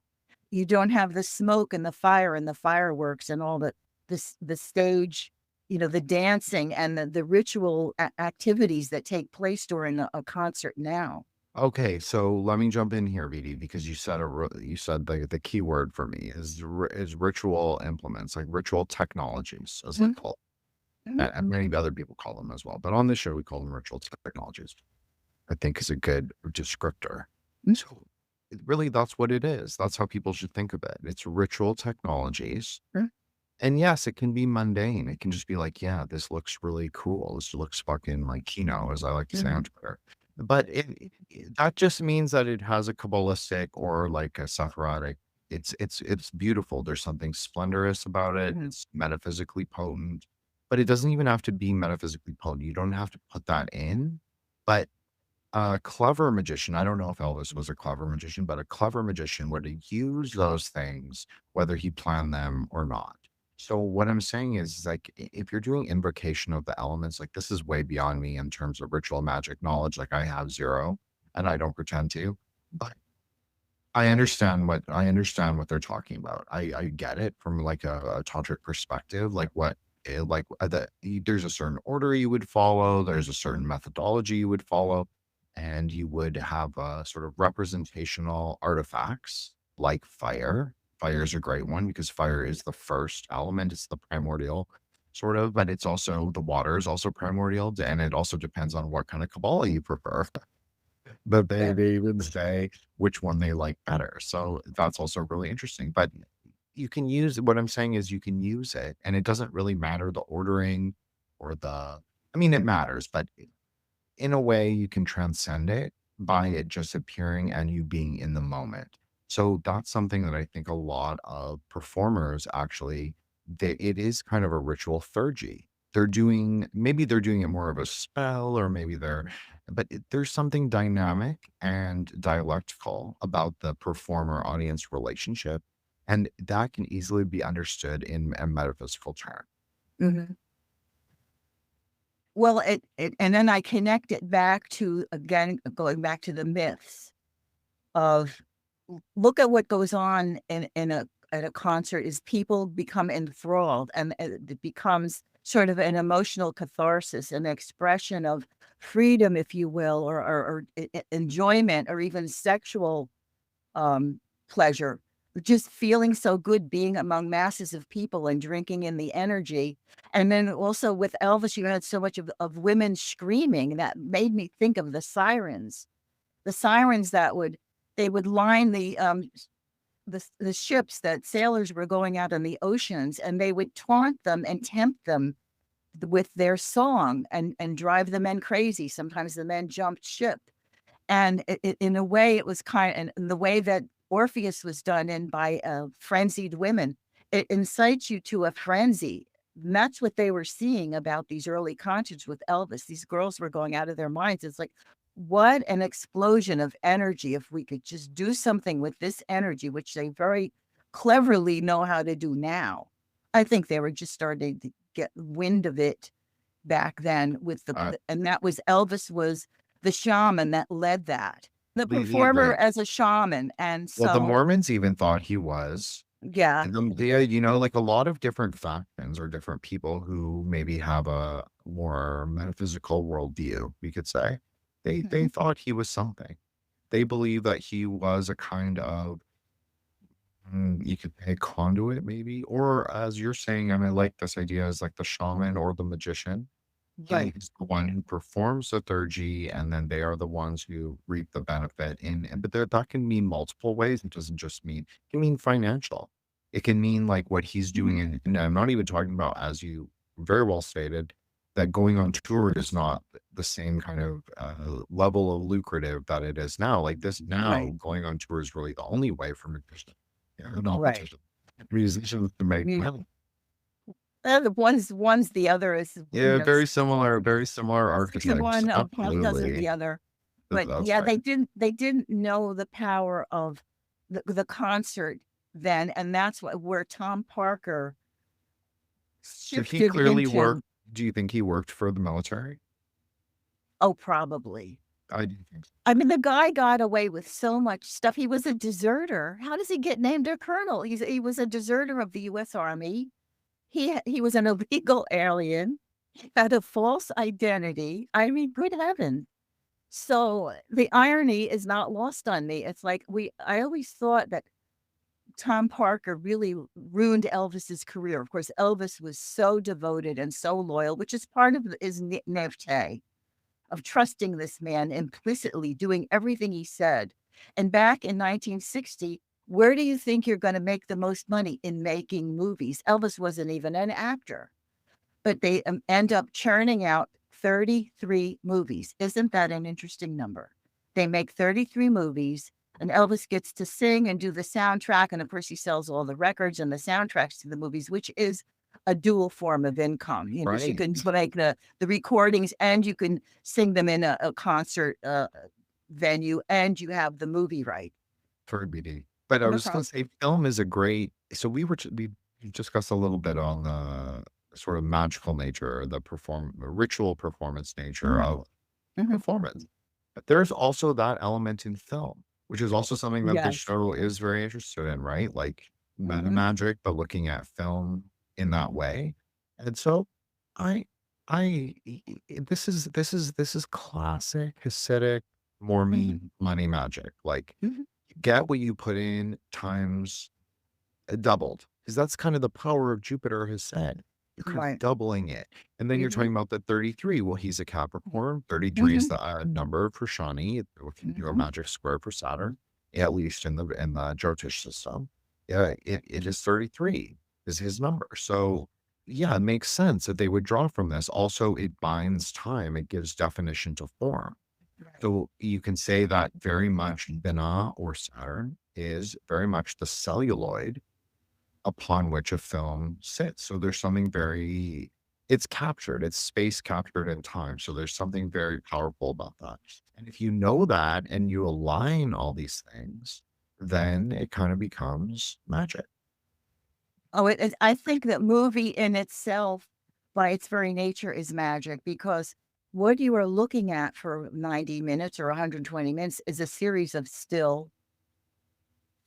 You don't have the smoke and the fire and the fireworks and all the stage, the dancing and the ritual activities that take place during a concert now. Okay, so let me jump in here, VD, because you said you said the key word for me is ritual implements, like ritual technologies, as they call Mhm. it. And many other people call them as well. But on this show, we call them ritual technologies. I think is a good descriptor. Mhm. So really, that's what it is. That's how people should think of it. It's ritual technologies. Sure. And yes, it can be mundane. It can just be like, yeah, this looks really cool. This looks fucking like Kino, as I like to say on Twitter. But that just means that it has a Kabbalistic or like a Sephirotic. It's beautiful. There's something splendorous about it. Mhm. It's metaphysically potent, but it doesn't even have to be metaphysically potent. You don't have to put that in. But a clever magician, I don't know if Elvis was a clever magician, but a clever magician would use those things, whether he planned them or not. So what I'm saying is like, if you're doing invocation of the elements, like this is way beyond me in terms of ritual magic knowledge. Like I have zero and I don't pretend to, but I understand what they're talking about. I get it from like a tantric perspective, like there's a certain order you would follow, there's a certain methodology you would follow, and you would have sort of representational artifacts like fire. Fire is a great one because fire is the first element, it's the primordial sort of, but it's also the water is also primordial, and it also depends on what kind of Kabbalah you prefer. But they even say which one they like better. So that's also really interesting. But you can use what I'm saying is you can use it, and it doesn't really matter the ordering or I mean, it matters, but in a way you can transcend it by it just appearing and you being in the moment. So that's something that I think a lot of performers actually, it is kind of a ritual theurgy. Maybe they're doing it more of a spell, or maybe there's something dynamic and dialectical about the performer audience relationship. And that can easily be understood in a metaphysical term. Mhm. Well, and then I connect it back to, again, going back to the myths of look at what goes on at a concert is people become enthralled, and it becomes sort of an emotional catharsis, an expression of freedom, if you will, or enjoyment, or even sexual pleasure. Just feeling so good being among masses of people and drinking in the energy. And then also with Elvis, you had so much of women screaming that made me think of the sirens. The sirens they would line the ships that sailors were going out on the oceans, and they would taunt them and tempt them with their song and drive the men crazy. Sometimes the men jumped ship. And in a way, it was and the way that Orpheus was done in by frenzied women, it incites you to a frenzy. And that's what they were seeing about these early concerts with Elvis. These girls were going out of their minds. It's like, what an explosion of energy. If we could just do something with this energy, which they very cleverly know how to do now. I think they were just starting to get wind of it back then and that was Elvis was the shaman that led that. The performer as a shaman. And Well, the so, Mormons even thought he was. yeah. And like a lot of different factions or different people who maybe have a more metaphysical worldview, we could say, they thought he was something. They believe that he was a kind of, you could say conduit maybe, or as you're saying, I mean, like this idea is like the shaman or the magician. Right. He's the one who performs the theurgy, and then they are the ones who reap the benefit. But that can mean multiple ways. It doesn't just mean, it can mean financial. It can mean like what he's doing. And I'm not even talking about, as you very well stated, that going on tour is not the same kind of level of lucrative that it is now. Like this now, Right. going on tour is really the only way for musicians, not Right. musicians to make Mu- money. The one's the other is, Yeah, very similar six of archetypes. one, a half dozen of Absolutely. the other. But That's yeah, right. they didn't know the power of the concert then, and that's where Tom Parker Did he shifted clearly work? into. Do you think he worked for the military? Oh, probably. I do think so. I mean, the guy got away with so much stuff. He was a deserter. How does he get named a colonel? He was a deserter of the U.S. Army. He was an illegal alien, had a false identity. I mean, good heavens. So the irony is not lost on me. It's like I always thought that Tom Parker really ruined Elvis's career. Of course, Elvis was so devoted and so loyal, which is part of his naivete of trusting this man implicitly, doing everything he said. And back in 1960, where do you think you're going to make the most money? In making movies. Elvis wasn't even an actor, but they end up churning out 33 movies. Isn't that an interesting number? They make 33 movies, and Elvis gets to sing and do the soundtrack. And of course, he sells all the records and the soundtracks to the movies, which is a dual form of income. You know, Right. you can make the recordings and you can sing them in a concert venue, and you have the movie right. For BD. But I No was going problem. to say film is a great, so we discussed a little bit on the sort of magical nature, the ritual performance nature of Mhm. performance. But there's also that element in film, which is also something that this Yes. show is very interested in, right? Like meta Mhm. magic, but looking at film in that way. And so I this is classic Hasidic Mormon money magic. Like Mhm. you get what you put in times doubled, because that's kind of the power of Jupiter has said. You're kind of Right. doubling it. And then you're Mhm. talking about the 33. Well, he's a Capricorn. 33 is Mhm. the number for Shani. If you do a Mhm. magic square for Saturn, at least in the Jyotish system, yeah, it is 33 is his number. So yeah, it makes sense that they would draw from this. Also, it binds time. It gives definition to form. Right. So you can say that very much Binah or Saturn is very much the celluloid upon which a film sits. So there's something very, it's captured, it's space captured in time. So there's something very powerful about that. And if you know that and you align all these things, then it kind of becomes magic. Oh, I think that movie in itself, by its very nature, is magic, because what you are looking at for 90 minutes or 120 minutes is a series of still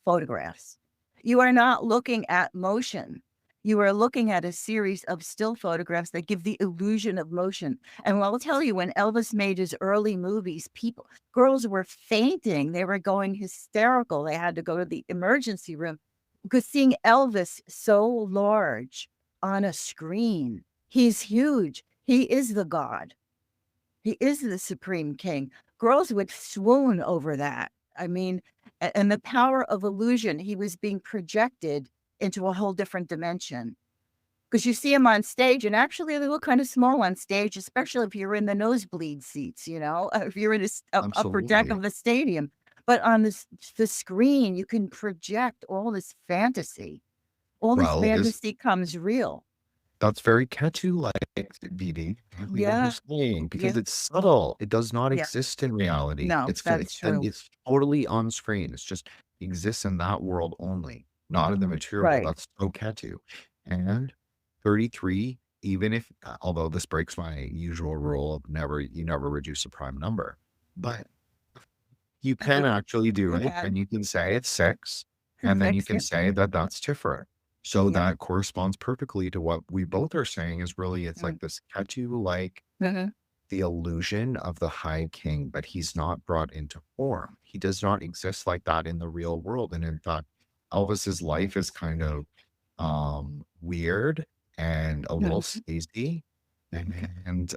photographs. You are not looking at motion. You are looking at a series of still photographs that give the illusion of motion. And I'll tell you, when Elvis made his early movies, girls were fainting. They were going hysterical. They had to go to the emergency room because seeing Elvis so large on a screen, he's huge. He is the god. He is the supreme king. Girls would swoon over that. I mean, and the power of illusion, he was being projected into a whole different dimension. Because you see him on stage, and actually they look kind of small on stage, especially if you're in the nosebleed seats, if you're in the upper deck Absolutely. of the stadium. But on the screen, you can project all this fantasy. All this Well, fantasy comes real. that's very Ketu-like, BD, like we were Yeah, just saying, because yeah, it's subtle. It does not yeah. exist in reality. No, that's And true. it's totally on screen. It's just exists in that world only, not in the material. Right. That's so Ketu. And 33, even if, although this breaks my usual rule of you never reduce a prime number, but you can actually do it, Okay. and you can say it's 6, and then you can say that that's Tiferet. So Yeah. that corresponds perfectly to what we both are saying is really, it's like this Ketu, like Mhm. the illusion of the High King, but he's not brought into form. He does not exist like that in the real world. And in fact, Elvis's life is kind of weird and a little sleazy. And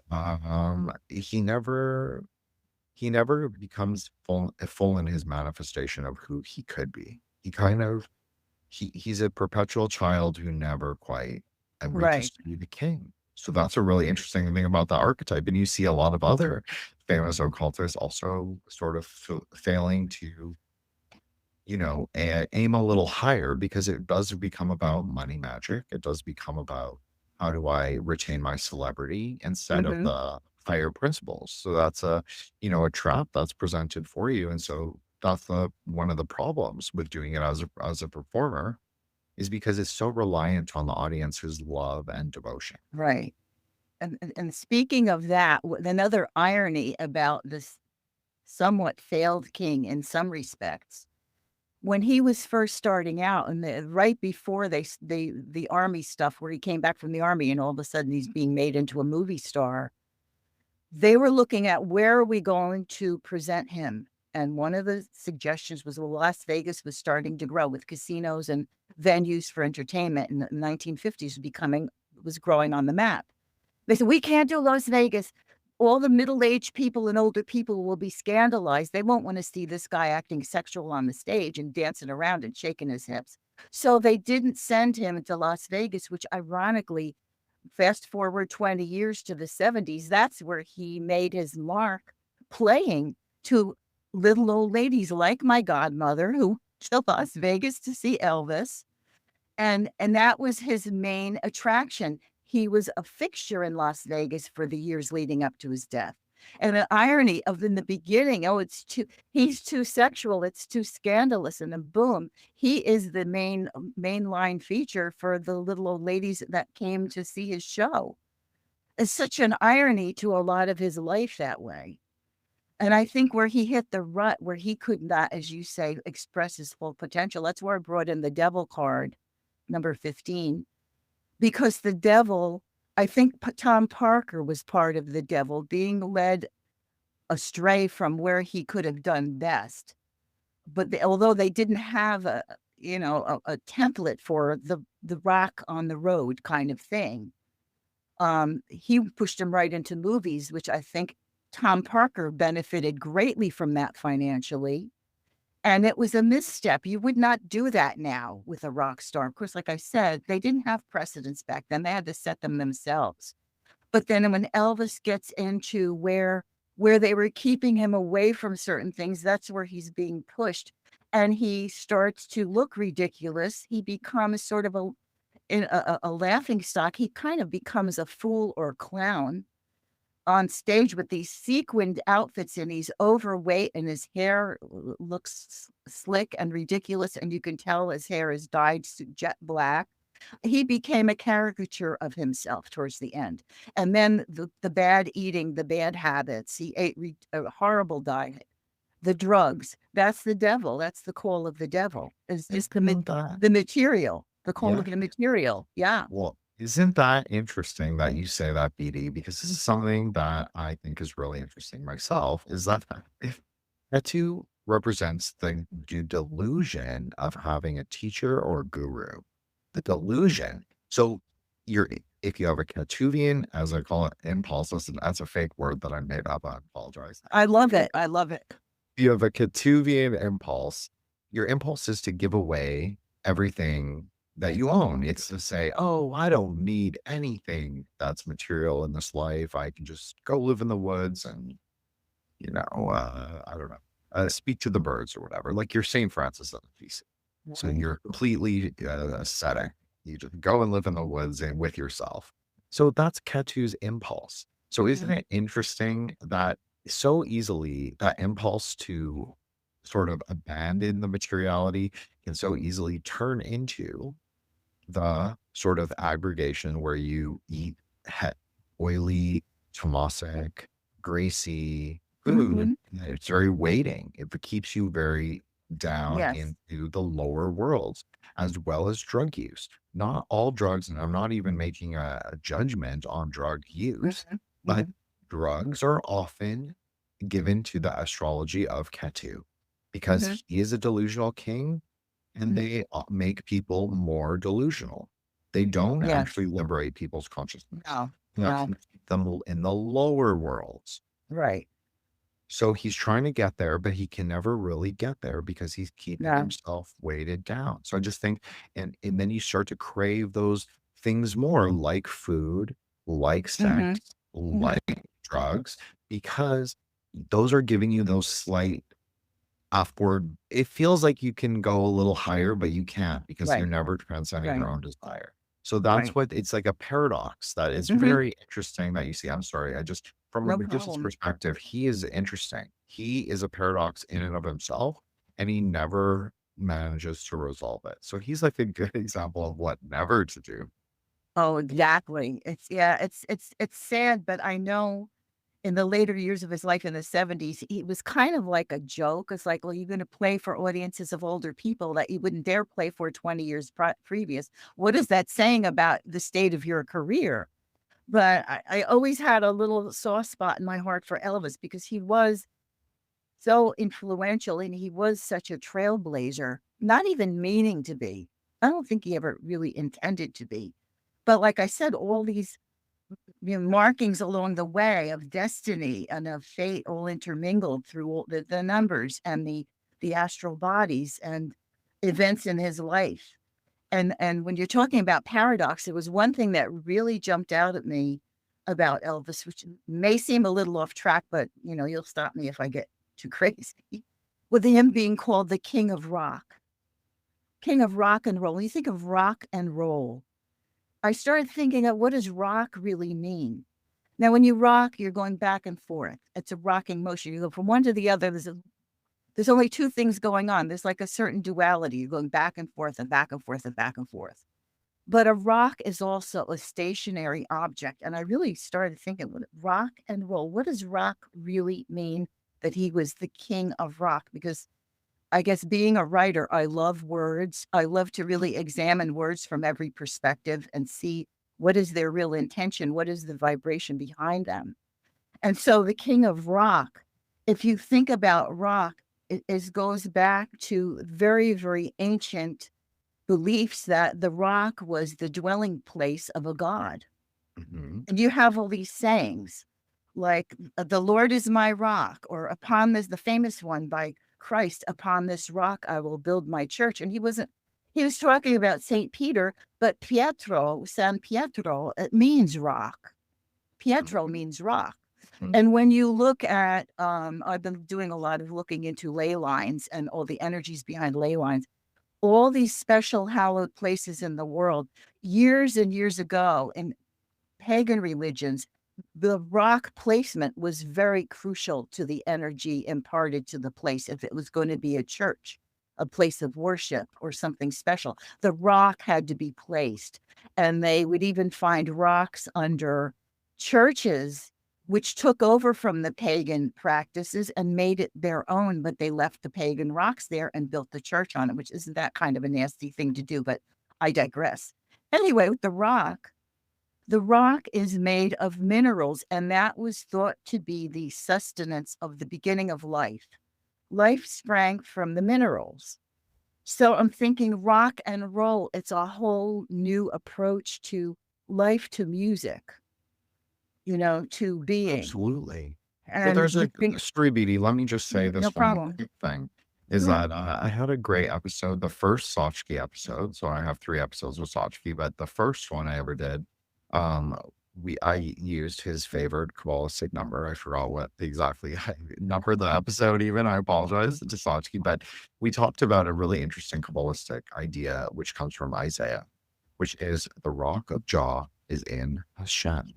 he never becomes full in his manifestation of who he could be. He kind of he's a perpetual child who never quite reaches Right. to be the king. So that's a really interesting thing about the archetype. And you see a lot of other famous occultists also sort of failing to, aim a little higher, because it does become about money magic. It does become about, how do I retain my celebrity instead of Mhm. the higher principles. So that's a trap that's presented for you. And so that's one of the problems with doing it as a performer, is because it's so reliant on the audience's love and devotion. Right. And speaking of that, another irony about this somewhat failed king in some respects, when he was first starting out, and right before the army stuff, where he came back from the army, and all of a sudden he's being made into a movie star, they were looking at where are we going to present him. And one of the suggestions was, well, Las Vegas was starting to grow with casinos and venues for entertainment in the 1950s was growing on the map. They said, we can't do Las Vegas. All the middle-aged people and older people will be scandalized. They won't want to see this guy acting sexual on the stage and dancing around and shaking his hips. So they didn't send him to Las Vegas, which ironically, fast forward 20 years to the 70s, that's where he made his mark, playing to little old ladies like my godmother, who went to Las Vegas to see Elvis. And that was his main attraction. He was a fixture in Las Vegas for the years leading up to his death. And the irony of in the beginning, he's too sexual, it's too scandalous, and then boom, he is the mainline feature for the little old ladies that came to see his show. It's such an irony to a lot of his life that way. And I think where he hit the rut, where he could not, as you say, express his full potential, that's where I brought in the devil card, number 15, because the devil, I think Tom Parker was part of the devil, being led astray from where he could have done best. But although they didn't have a template for the rock on the road kind of thing, he pushed him right into movies, which I think Tom Parker benefited greatly from that financially. And it was a misstep. You would not do that now with a rock star. Of course, like I said, they didn't have precedents back then. They had to set them themselves. But then when Elvis gets into where they were keeping him away from certain things, that's where he's being pushed. And he starts to look ridiculous. He becomes sort of a laughing stock. He kind of becomes a fool or clown on stage with these sequined outfits, and he's overweight and his hair looks slick and ridiculous, and you can tell his hair is dyed jet black. He became a caricature of himself towards the end. And then the bad eating, the bad habits, he ate a horrible diet, the drugs, that's the devil. That's the call of the devil. Is the material, the call of the material. Yeah. Well, isn't that interesting that you say that, BD? Because this is something that I think is really interesting myself, is that if Ketu represents the delusion of having a teacher or guru, the delusion. So if you have a Ketuvian, as I call it, impulse, listen, that's a fake word that I made up, I apologize. I love it. I love it. If you have a Ketuvian impulse, your impulse is to give away everything that you own. It's to say, oh, I don't need anything that's material in this life. I can just go live in the woods and, I don't know, speak to the birds or whatever, like you're St. Francis of Assisi. So you're completely ascetic. You just go and live in the woods and with yourself. So that's Ketu's impulse. So isn't it interesting that so easily that impulse to sort of abandon the materiality can so easily turn into the sort of aggregation where you eat oily, tamasic, greasy food. It's very weighting. It keeps you very down into the lower worlds, as well as drug use. Not all drugs, and I'm not even making a judgment on drug use, but drugs are often given to the astrology of Ketu because he is a delusional king, and they make people more delusional. They don't actually liberate people's consciousness. No. Keep them in the lower worlds. Right. So he's trying to get there, but he can never really get there because he's keeping himself weighted down. So I just think, and then you start to crave those things more, like food, like sex, like drugs, because those are giving you those slight upward. It feels like you can go a little higher, but you can't because you're never transcending your own desire. So that's what it's like, a paradox that is very interesting that you see. I'm sorry. From a magician's perspective, he is interesting. He is a paradox in and of himself, and he never manages to resolve it. So he's like a good example of what never to do. Oh, exactly. It's yeah, it's sad, but I know in the later years of his life in the 70s, he was kind of like a joke. It's like, well, you're going to play for audiences of older people that you wouldn't dare play for 20 years previous. What is that saying about the state of your career? But I always had a little soft spot in my heart for Elvis because he was so influential and he was such a trailblazer, not even meaning to be. I don't think he ever really intended to be. But like I said, all these markings along the way of destiny and of fate all intermingled through all the numbers and the astral bodies and events in his life. And when you're talking about paradox, it was one thing that really jumped out at me about Elvis, which may seem a little off track, but you'll stop me if I get too crazy. With him being called the king of rock and roll. When you think of rock and roll, I started thinking of what does rock really mean? Now, when you rock, you're going back and forth. It's a rocking motion. You go from one to the other. There's only two things going on. There's like a certain duality. You're going back and forth and back and forth and back and forth. But a rock is also a stationary object. And I really started thinking, what rock and roll, what does rock really mean that he was the king of rock? Because I guess being a writer, I love words. I love to really examine words from every perspective and see what is their real intention? What is the vibration behind them? And so the king of rock, if you think about rock, it goes back to very, very ancient beliefs that the rock was the dwelling place of a god. Mhm. And you have all these sayings like, the Lord is my rock, or upon this, the famous one by Christ, upon this rock I will build my church. And he was talking about St. Peter, but San Pietro, it means rock. Pietro means rock. Mhm. And when you look at, I've been doing a lot of looking into ley lines and all the energies behind ley lines, all these special hallowed places in the world, years and years ago in pagan religions, the rock placement was very crucial to the energy imparted to the place. If it was going to be a church, a place of worship, or something special, the rock had to be placed. And they would even find rocks under churches, which took over from the pagan practices and made it their own, but they left the pagan rocks there and built the church on it, which isn't that kind of a nasty thing to do, but I digress. Anyway, with the rock is made of minerals, and that was thought to be the sustenance of the beginning of life. Life sprang from the minerals. So I'm thinking rock and roll, it's a whole new approach to life, to music, to being. Absolutely. Well, And there's you a think, story, BD. Let me just say no this one problem. quick thing is Yeah. that I had a great episode, the first Sochki episode. So I have 3 episodes with Sochki, but the first one I ever did, um, I used his favorite Kabbalistic number. I forgot what exactly I numbered the episode even. I apologize to Sochki, but we talked about a really interesting Kabbalistic idea, which comes from Isaiah, which is the rock of Jah is in Hashem.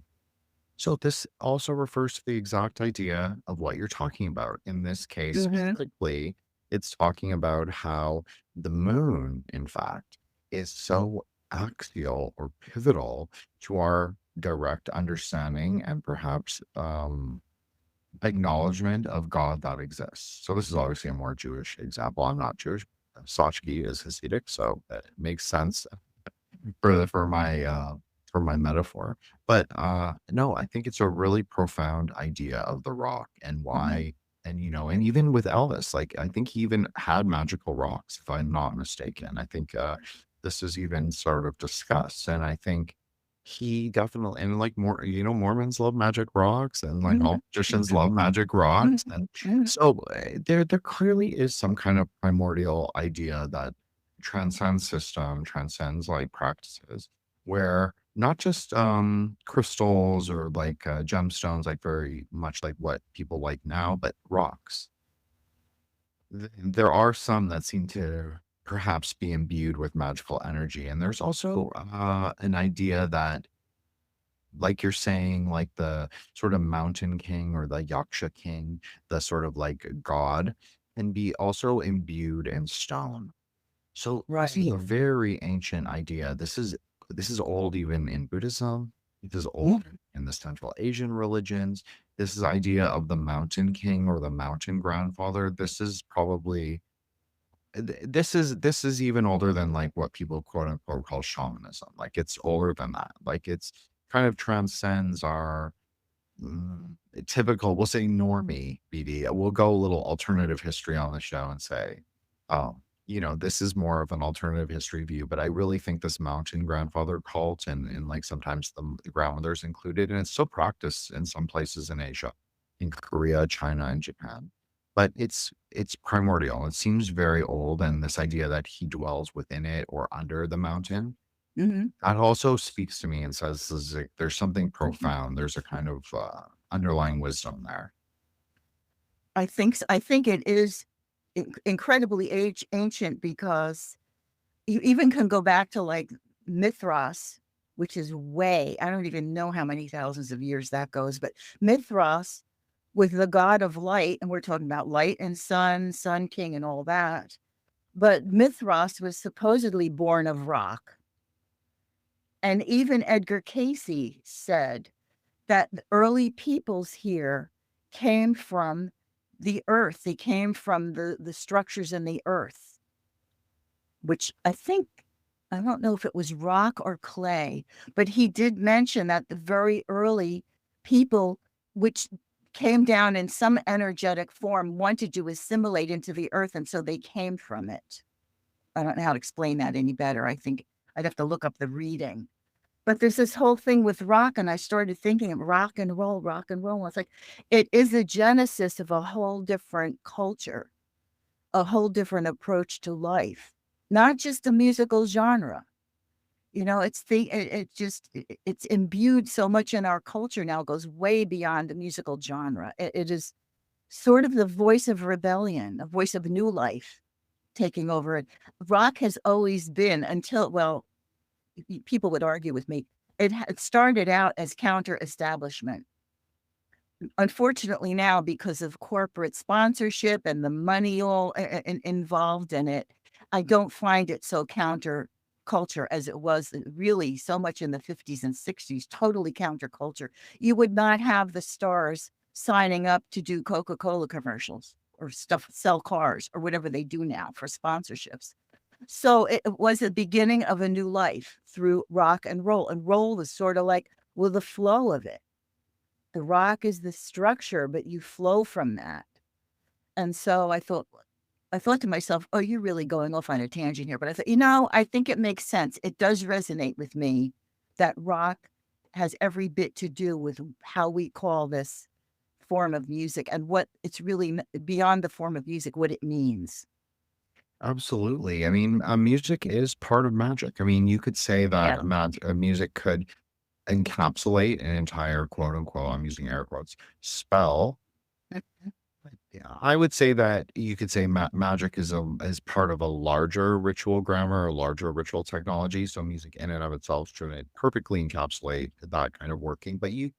So this also refers to the exact idea of what you're talking about. In this case, Mhm. specifically, it's talking about how the moon, in fact, is so axial or pivotal to our direct understanding and perhaps acknowledgement of God that exists. So this is obviously a more Jewish example. I'm not Jewish. Sochki is Hasidic, so it makes sense for my metaphor. But no, I think it's a really profound idea of the rock and why. And and even with Elvis, like I think he even had magical rocks, if I'm not mistaken. I think this is even sort of discussed, and I think he definitely, and like more, Mormons love magic rocks, and like all magicians love magic rocks, and so there clearly is some kind of primordial idea that transcends system, transcends like practices, where not just crystals or like gemstones, like very much like what people like now, but rocks. There are some that seem to perhaps be imbued with magical energy, and there's also an idea that, like you're saying, like the sort of mountain king or the yaksha king, the sort of like god, can be also imbued in stone. So this is Right. a very ancient idea. This is this is old even in Buddhism. This is old in the Central Asian religions. This is idea of the mountain king or the mountain grandfather. This is probably this is even older than like what people quote unquote call shamanism. Like it's older than that. Like it's kind of transcends our typical, we'll say normie BD. We'll go a little alternative history on the show and say, this is more of an alternative history view, but I really think this mountain grandfather cult and like sometimes the grandmothers included, and it's still practiced in some places in Asia, in Korea, China, and Japan. But it's primordial. It seems very old, and this idea that he dwells within it or under the mountain, Hmm. that also speaks to me and says there's something profound. There's a kind of underlying wisdom there. I think it is incredibly ancient because you even can go back to like Mithras, which is I don't even know how many thousands of years that goes, but Mithras with the god of light, and we're talking about light and sun king and all that. But Mithras was supposedly born of rock. And even Edgar Casey said that the early peoples here came from the earth. They came from the structures in the earth, which I don't know if it was rock or clay, but he did mention that the very early people, which came down in some energetic form, wanted to assimilate into the earth, and so they came from it. I don't know how to explain that any better. I think I'd have to look up the reading. But there's this whole thing with rock, and I started thinking of rock and roll, rock and roll. It's like, it is the genesis of a whole different culture, a whole different approach to life, not just a musical genre. It's imbued so much in our culture now, goes way beyond the musical genre. It is sort of the voice of rebellion, a voice of new life taking over it. Rock has always been until, people would argue with me, it started out as counter-establishment. Unfortunately now, because of corporate sponsorship and the money all involved in it, I don't find it so counterculture as it was really so much in the 50s and 60s, totally counterculture. You would not have the stars signing up to do Coca-Cola commercials or stuff, sell cars or whatever they do now for sponsorships. So it was the beginning of a new life through rock and roll is sort of like, the flow of it. The rock is the structure, but you flow from that. And so I thought to myself, oh, you're really going off on a tangent here. But I thought, I think it makes sense. It does resonate with me that rock has every bit to do with how we call this form of music and what it's really beyond the form of music, what it means. Absolutely. I mean, music is part of magic. I mean, you could say that music could encapsulate an entire quote unquote, I'm using air quotes, spell. Mhm. Yeah, I would say that you could say magic is part of a larger ritual grammar, a larger ritual technology. So music in and of itself shouldn't perfectly encapsulate that kind of working. But you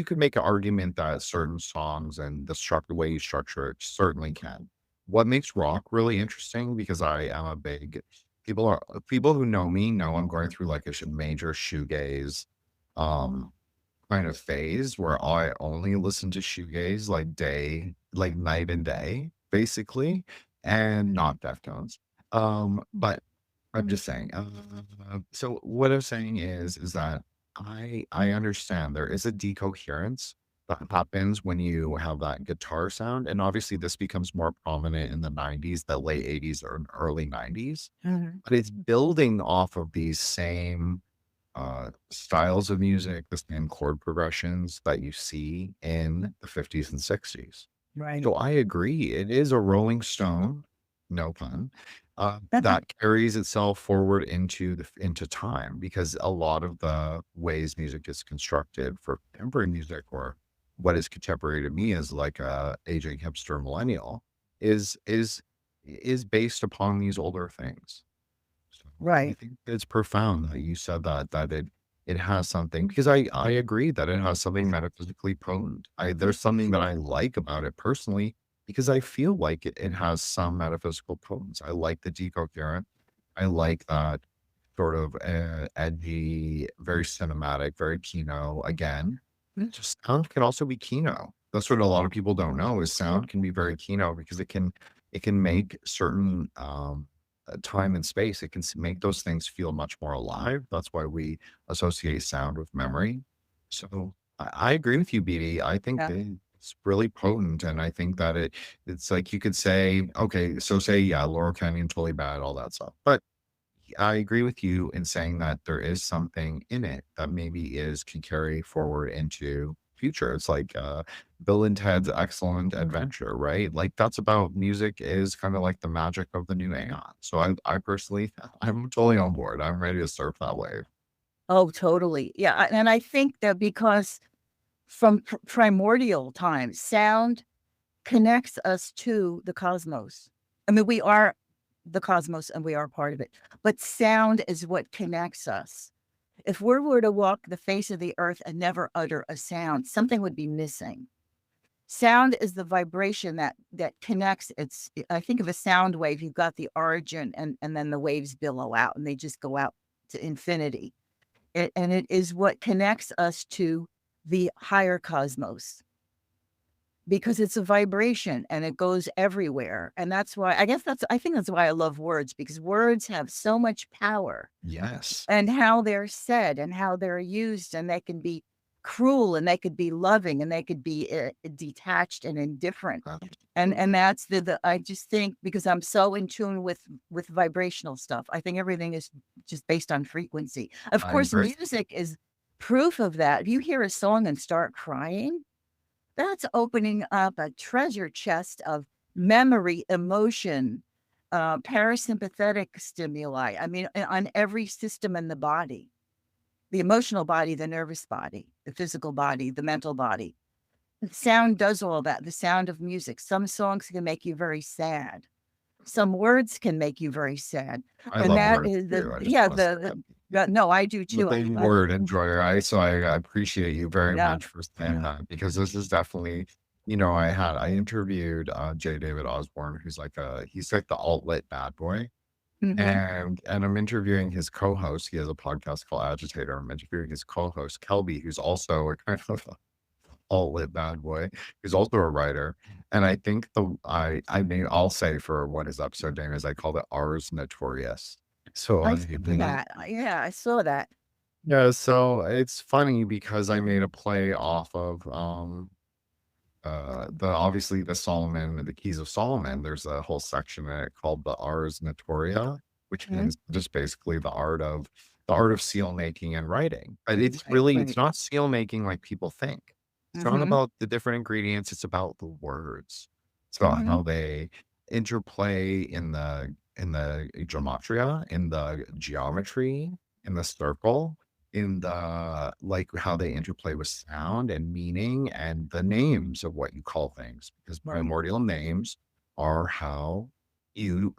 could make an argument that certain songs and the way you structure it certainly can. What makes rock really interesting, because I am a big people who know me know I'm going through like a major shoegaze um kind of phase where I only listen to shoegaze like night and day, basically, and not Deftones. But I'm just saying. So what I'm saying is that I understand there is a decoherence that happens when you have that guitar sound, and obviously this becomes more prominent in the '90s, the late '80s or early '90s. Mhm. But it's building off of these same styles of music, the same chord progressions that you see in the 50s and 60s. Right. So I agree. It is a rolling stone, no pun, that carries itself forward into time, because a lot of the ways music is constructed for contemporary music, or what is contemporary to me as like a aging hipster millennial, is based upon these older things. So I Right. think it's profound that you said that it has something, because I agree that it has something metaphysically potent. There's something that I like about it personally, because I feel like it has some metaphysical potence. I like the decoherent. I like that sort of edgy, very cinematic, very Kino. Again, just sound can also be Kino. That's what a lot of people don't know is sound can be very Kino because it can make certain time and space. It can make those things feel much more alive. That's why we associate sound with memory. So I agree with you, BD. I think Yeah. that it's really potent, and I think that it's like you could say, okay, so say, yeah, Laurel Canyon totally bad, all that stuff, but I agree with you in saying that there is something in it that maybe can carry forward into future. It's like Bill and Ted's Excellent Adventure, right? Like that's about music is kind of like the magic of the new aeon. So I personally, I'm totally on board. I'm ready to surf that wave. Oh, totally. Yeah. And I think that because from primordial times, sound connects us to the cosmos. I mean, we are the cosmos and we are part of it, but sound is what connects us. If we were to walk the face of the earth and never utter a sound, something would be missing. Sound is the vibration that connects. I think of a sound wave, you've got the origin and then the waves billow out and they just go out to infinity. And it is what connects us to the higher cosmos because it's a vibration and it goes everywhere. And that's why I think that's why I love words, because words have so much power. Yes. And how they're said and how they're used, and they can be cruel and they could be loving and they could be detached and indifferent. And that's I just think, because I'm so in tune with vibrational stuff, I think everything is just based on frequency. Of course, music is proof of that. If you hear a song and start crying, that's opening up a treasure chest of memory, emotion, parasympathetic stimuli. I mean, on every system in the body, the emotional body, the nervous body, the physical body, the mental body. The sound does all that. The sound of music. Some songs can make you very sad. Some words can make you very sad. I And love that words is too. I just want to say that. no, I do too. Big word enjoyer. I appreciate you very Yeah. much for saying that, because this is definitely, I interviewed J. David Osborne, who's he's like the alt-lit bad boy. Mhm. And I'm interviewing his co-host. He has a podcast called Agitator. I'm interviewing his co-host, Kelby, who's also a kind of alt-lit bad boy, who's also a writer. And I think I'll say for what his episode name is, I called it Ars Notorious. So I saw that. Yeah, I saw that. yeah, so it's funny because I made a play off of obviously the Keys of Solomon. There's a whole section in it called the Ars Notoria, which Mhm. is just basically the art of seal making and writing. But it's Right. not seal making like people think. It's not Mhm. about the different ingredients, it's about the words. It's about Mhm. how they interplay in the gematria, in the geometry, in the circle, in the how they interplay with sound and meaning and the names of what you call things, because Right. primordial names are how you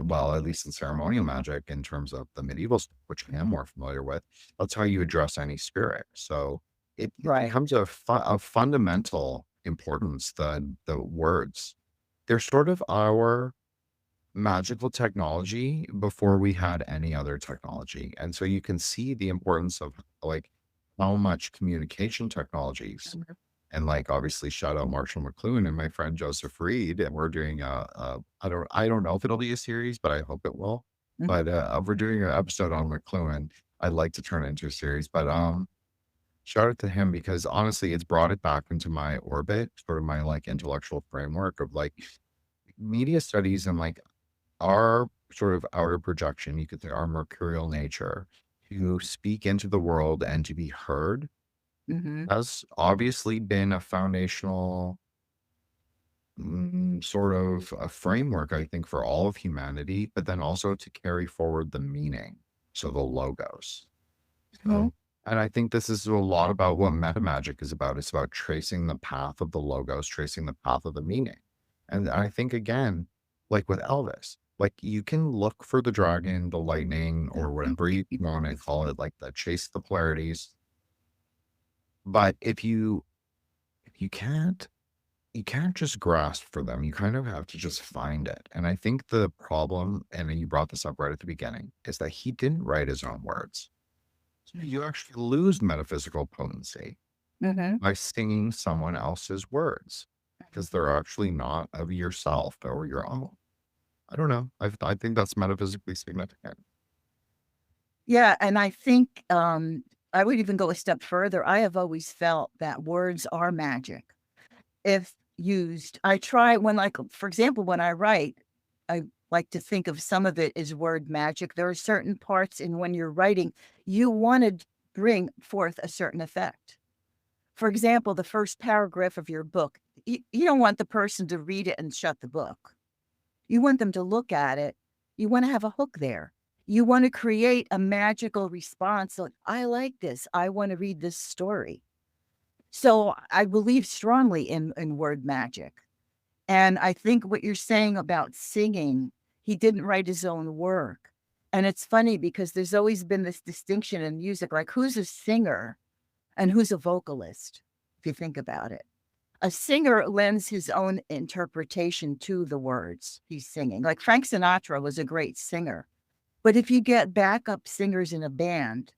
well, at least in ceremonial magic, in terms of the medieval stuff, which I am more familiar with, that's how you address any spirit. So it Right. becomes of fundamental importance. The words, they're sort of our magical technology before we had any other technology. And so you can see the importance of how much communication technologies, and obviously shout out Marshall McLuhan and my friend Joseph Reed. And we're doing I don't know if it'll be a series, but I hope it will. Mhm. But we're doing an episode on McLuhan. I'd like to turn it into a series, but shout out to him, because honestly, it's brought it back into my orbit, sort of my intellectual framework of media studies and our sort of outer projection, you could say our mercurial nature, to speak into the world and to be heard, Mhm. has obviously been a foundational sort of a framework, I think, for all of humanity, but then also to carry forward the meaning. So the logos. Mhm. And I think this is a lot about what meta magic is about. It's about tracing the path of the logos, tracing the path of the meaning. And I think, again, like with Elvis, you can look for the dragon, the lightning, or whatever you want to call it, the chase the polarities. But if you can't you can't just grasp for them. You kind of have to just find it. And I think the problem, and you brought this up right at the beginning, is that he didn't write his own words. So you actually lose metaphysical potency Mm-hmm. by singing someone else's words because they're actually not of yourself or your own. I don't know. I think that's metaphysically significant. Yeah, and I think I would even go a step further. I have always felt that words are magic if used. I try when, like, for example, when I write, I like to think of some of it as word magic. There are certain parts in when you're writing, you want to bring forth a certain effect. For example, the first paragraph of your book, you don't want the person to read it and shut the book. You want them to look at it. You want to have a hook there. You want to create a magical response. Like, I like this. I want to read this story. So I believe strongly in word magic. And I think what you're saying about singing, he didn't write his own work. And it's funny because there's always been this distinction in music, like who's a singer and who's a vocalist, if you think about it. A singer lends his own interpretation to the words he's singing. Like Frank Sinatra was a great singer. But if you get backup singers in a band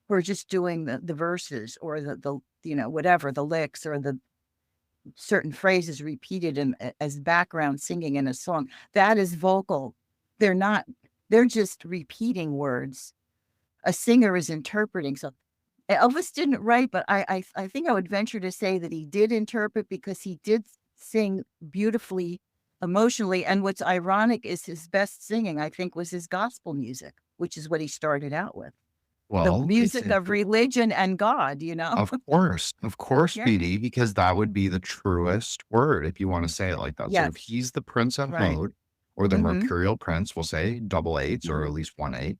who are just doing the verses or the whatever, the licks or the certain phrases repeated as background singing in a song, that is vocal. They're just repeating words. A singer is interpreting. So Elvis didn't write, but I think I would venture to say that he did interpret because he did sing beautifully, emotionally. And what's ironic is his best singing, I think, was his gospel music, which is what he started out with. The Well, music of religion and God, of course, Yeah. BD, because that would be the truest word if you want to say it like that. So Yes. if he's the prince of Right. mode, or the Mhm. mercurial prince, we'll say double eights or at least 1/8.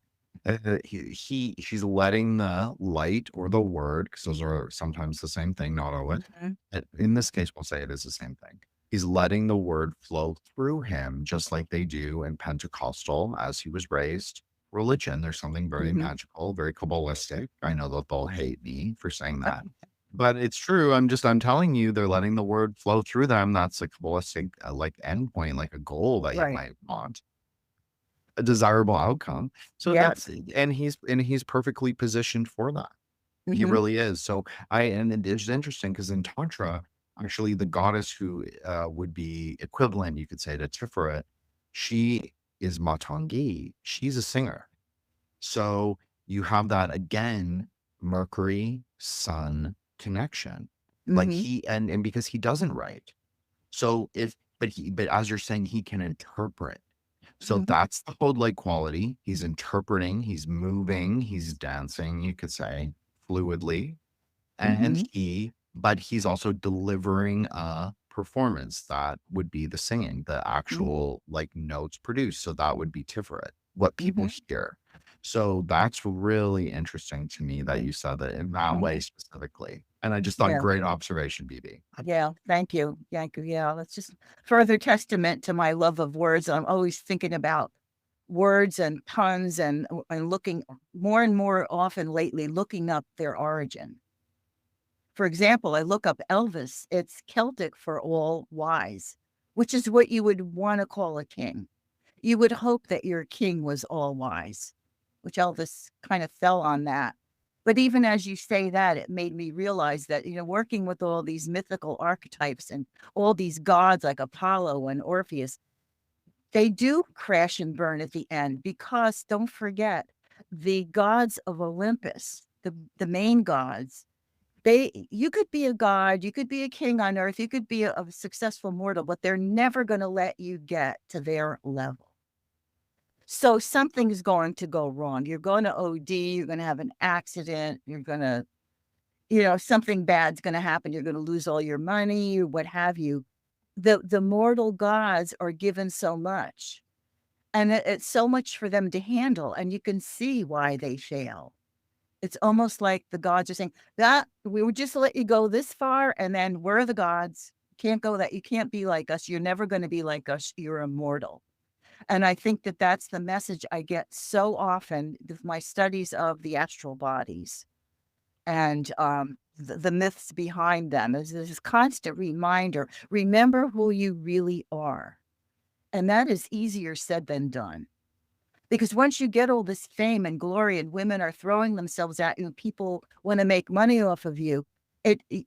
She's letting the light or the word, because those are sometimes the same thing, not always. Mhm. In this case, we'll say it is the same thing. He's letting the word flow through him, just like they do in Pentecostal as he was raised religion. There's something very Mhm. magical, very Kabbalistic. I know that they'll hate me for saying that, but it's true. I'm telling you, they're letting the word flow through them. That's a Kabbalistic, like endpoint, like a goal that you Right. might want, a desirable outcome. So Yes. and he's perfectly positioned for that. He Mhm. really is. So and it is interesting because in Tantra, actually the goddess who would be equivalent, you could say, to Tiferet, she is Matangi. She's a singer. So you have that again, Mercury, Sun connection. Like Mhm. and because he doesn't write. So but as you're saying, he can interpret. So Mhm. that's the whole like quality. He's interpreting, he's moving, he's dancing, you could say, fluidly. And Mhm. but he's also delivering a performance that would be the singing, the Mhm. actual like notes produced. So that would be Tiferet, what people Mhm. hear. So that's really interesting to me that you said that in that way Mhm. specifically. And I just thought Yeah. great observation, BB. Yeah. Thank you. Thank you. Yeah. That's just further testament to my love of words. I'm always thinking about words and puns and looking more and more often lately, looking up their origin. For example, I look up Elvis. It's Celtic for all wise, which is what you would want to call a king. You would hope that your king was all wise, which Elvis kind of fell on that. But even as you say that, it made me realize that, working with all these mythical archetypes and all these gods like Apollo and Orpheus, they do crash and burn at the end because don't forget the gods of Olympus, the main gods, you could be a god, you could be a king on earth, you could be a successful mortal, but they're never going to let you get to their level. So something's going to go wrong. You're going to OD, you're going to have an accident, you're going to, something bad's going to happen. You're going to lose all your money or what have you. The mortal gods are given so much, and it's so much for them to handle, and you can see why they fail. It's almost like the gods are saying that we would just let you go this far, and then we're the gods. Can't go that. You can't be like us. You're never going to be like us. You're immortal. And I think that that's the message I get so often with my studies of the astral bodies and the myths behind them. There's this constant reminder, remember who you really are. And that is easier said than done. Because once you get all this fame and glory and women are throwing themselves at you, people want to make money off of you,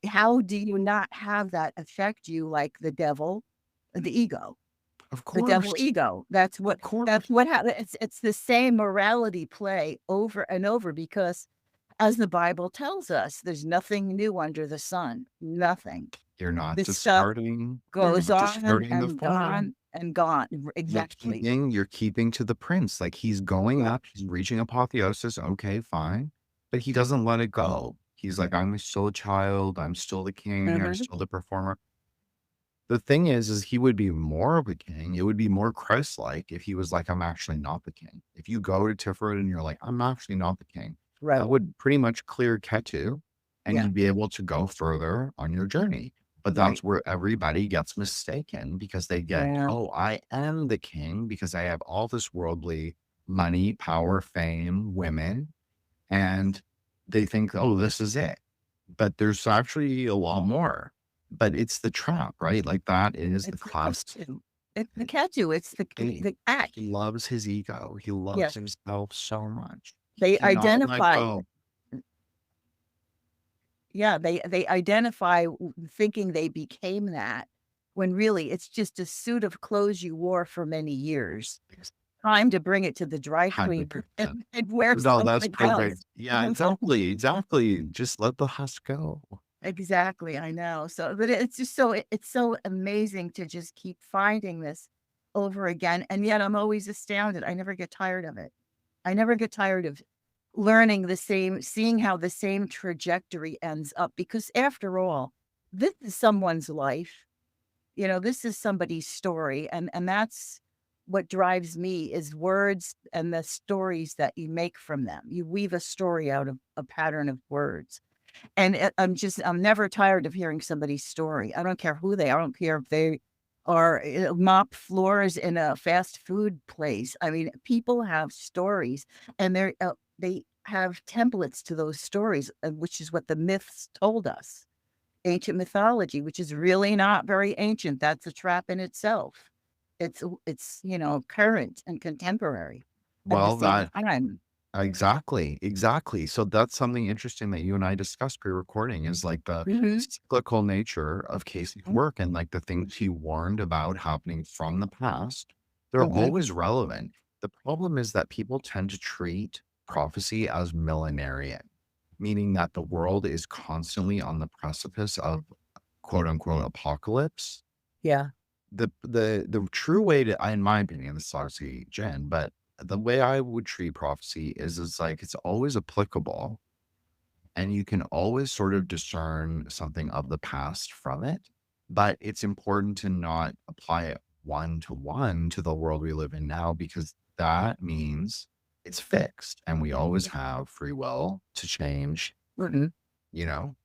how do you not have that affect you like the devil, the ego, Of the devil course. ego? Of course. That's what happens. It's the same morality play over and over, because as the Bible tells us, there's nothing new under the sun. Nothing. You're not This stuff discarding, goes on the and form. gone and gone. Exactly. You're keeping to the prince. Like, he's going up, he's reaching apotheosis. Okay, fine. But he doesn't let it go. He's like, I'm still a child. I'm still the king. I'm Mhm. still the performer. The thing is he would be more of a king. It would be more Christ-like if he was like, I'm actually not the king. If you go to Tiferet and you're like, I'm actually not the king, Right. that would pretty much clear Ketu, and Yeah. you'd be able to go further on your journey. But Right. that's where everybody gets mistaken, because they get, Yeah. oh, I am the king because I have all this worldly money, power, fame, women, and they think, oh, this is it. But there's actually a lot more. But it's the trap, right? Like, that is the It's the class. Ketu. It's the Ketu. It's the cat. He loves his ego. He loves Yes. himself so much. They Cannot let identify. go. Yeah, they identify thinking they became that, when really it's just a suit of clothes you wore for many years. Time to bring it to the dry cleaner 100%. and wear No, that's something perfect. else. Yeah, exactly. Just let the husk go. Exactly, I know. So, but it's just it's so amazing to just keep finding this over again, and yet I'm always astounded. I never get tired of it. I never get tired of learning seeing how the same trajectory ends up, because after all, this is someone's life. This is somebody's story, and that's what drives me, is words and the stories that you make from them. You weave a story out of a pattern of words. And I'm never tired of hearing somebody's story. I don't care who they are. I don't care if they are mop floors in a fast food place. I mean, people have stories, and they have templates to those stories, which is what the myths told us. Ancient mythology, which is really not very ancient. That's a trap in itself. It's current and contemporary at the Well, same time. exactly. So that's something interesting that you and I discussed pre-recording, is like the Mhm. cyclical nature of Casey's work, and like the things he warned about happening from the past. They're Mhm. always relevant. The problem is that people tend to treat prophecy as millenarian, meaning that the world is constantly on the precipice of quote unquote apocalypse. Yeah. The true way to, in my opinion, this is obviously Jen, but the way I would treat prophecy is like, it's always applicable, and you can always sort of discern something of the past from it. But it's important to not apply it one to one to the world we live in now, because that means it's fixed and we always have free will to change, Mhm. you know,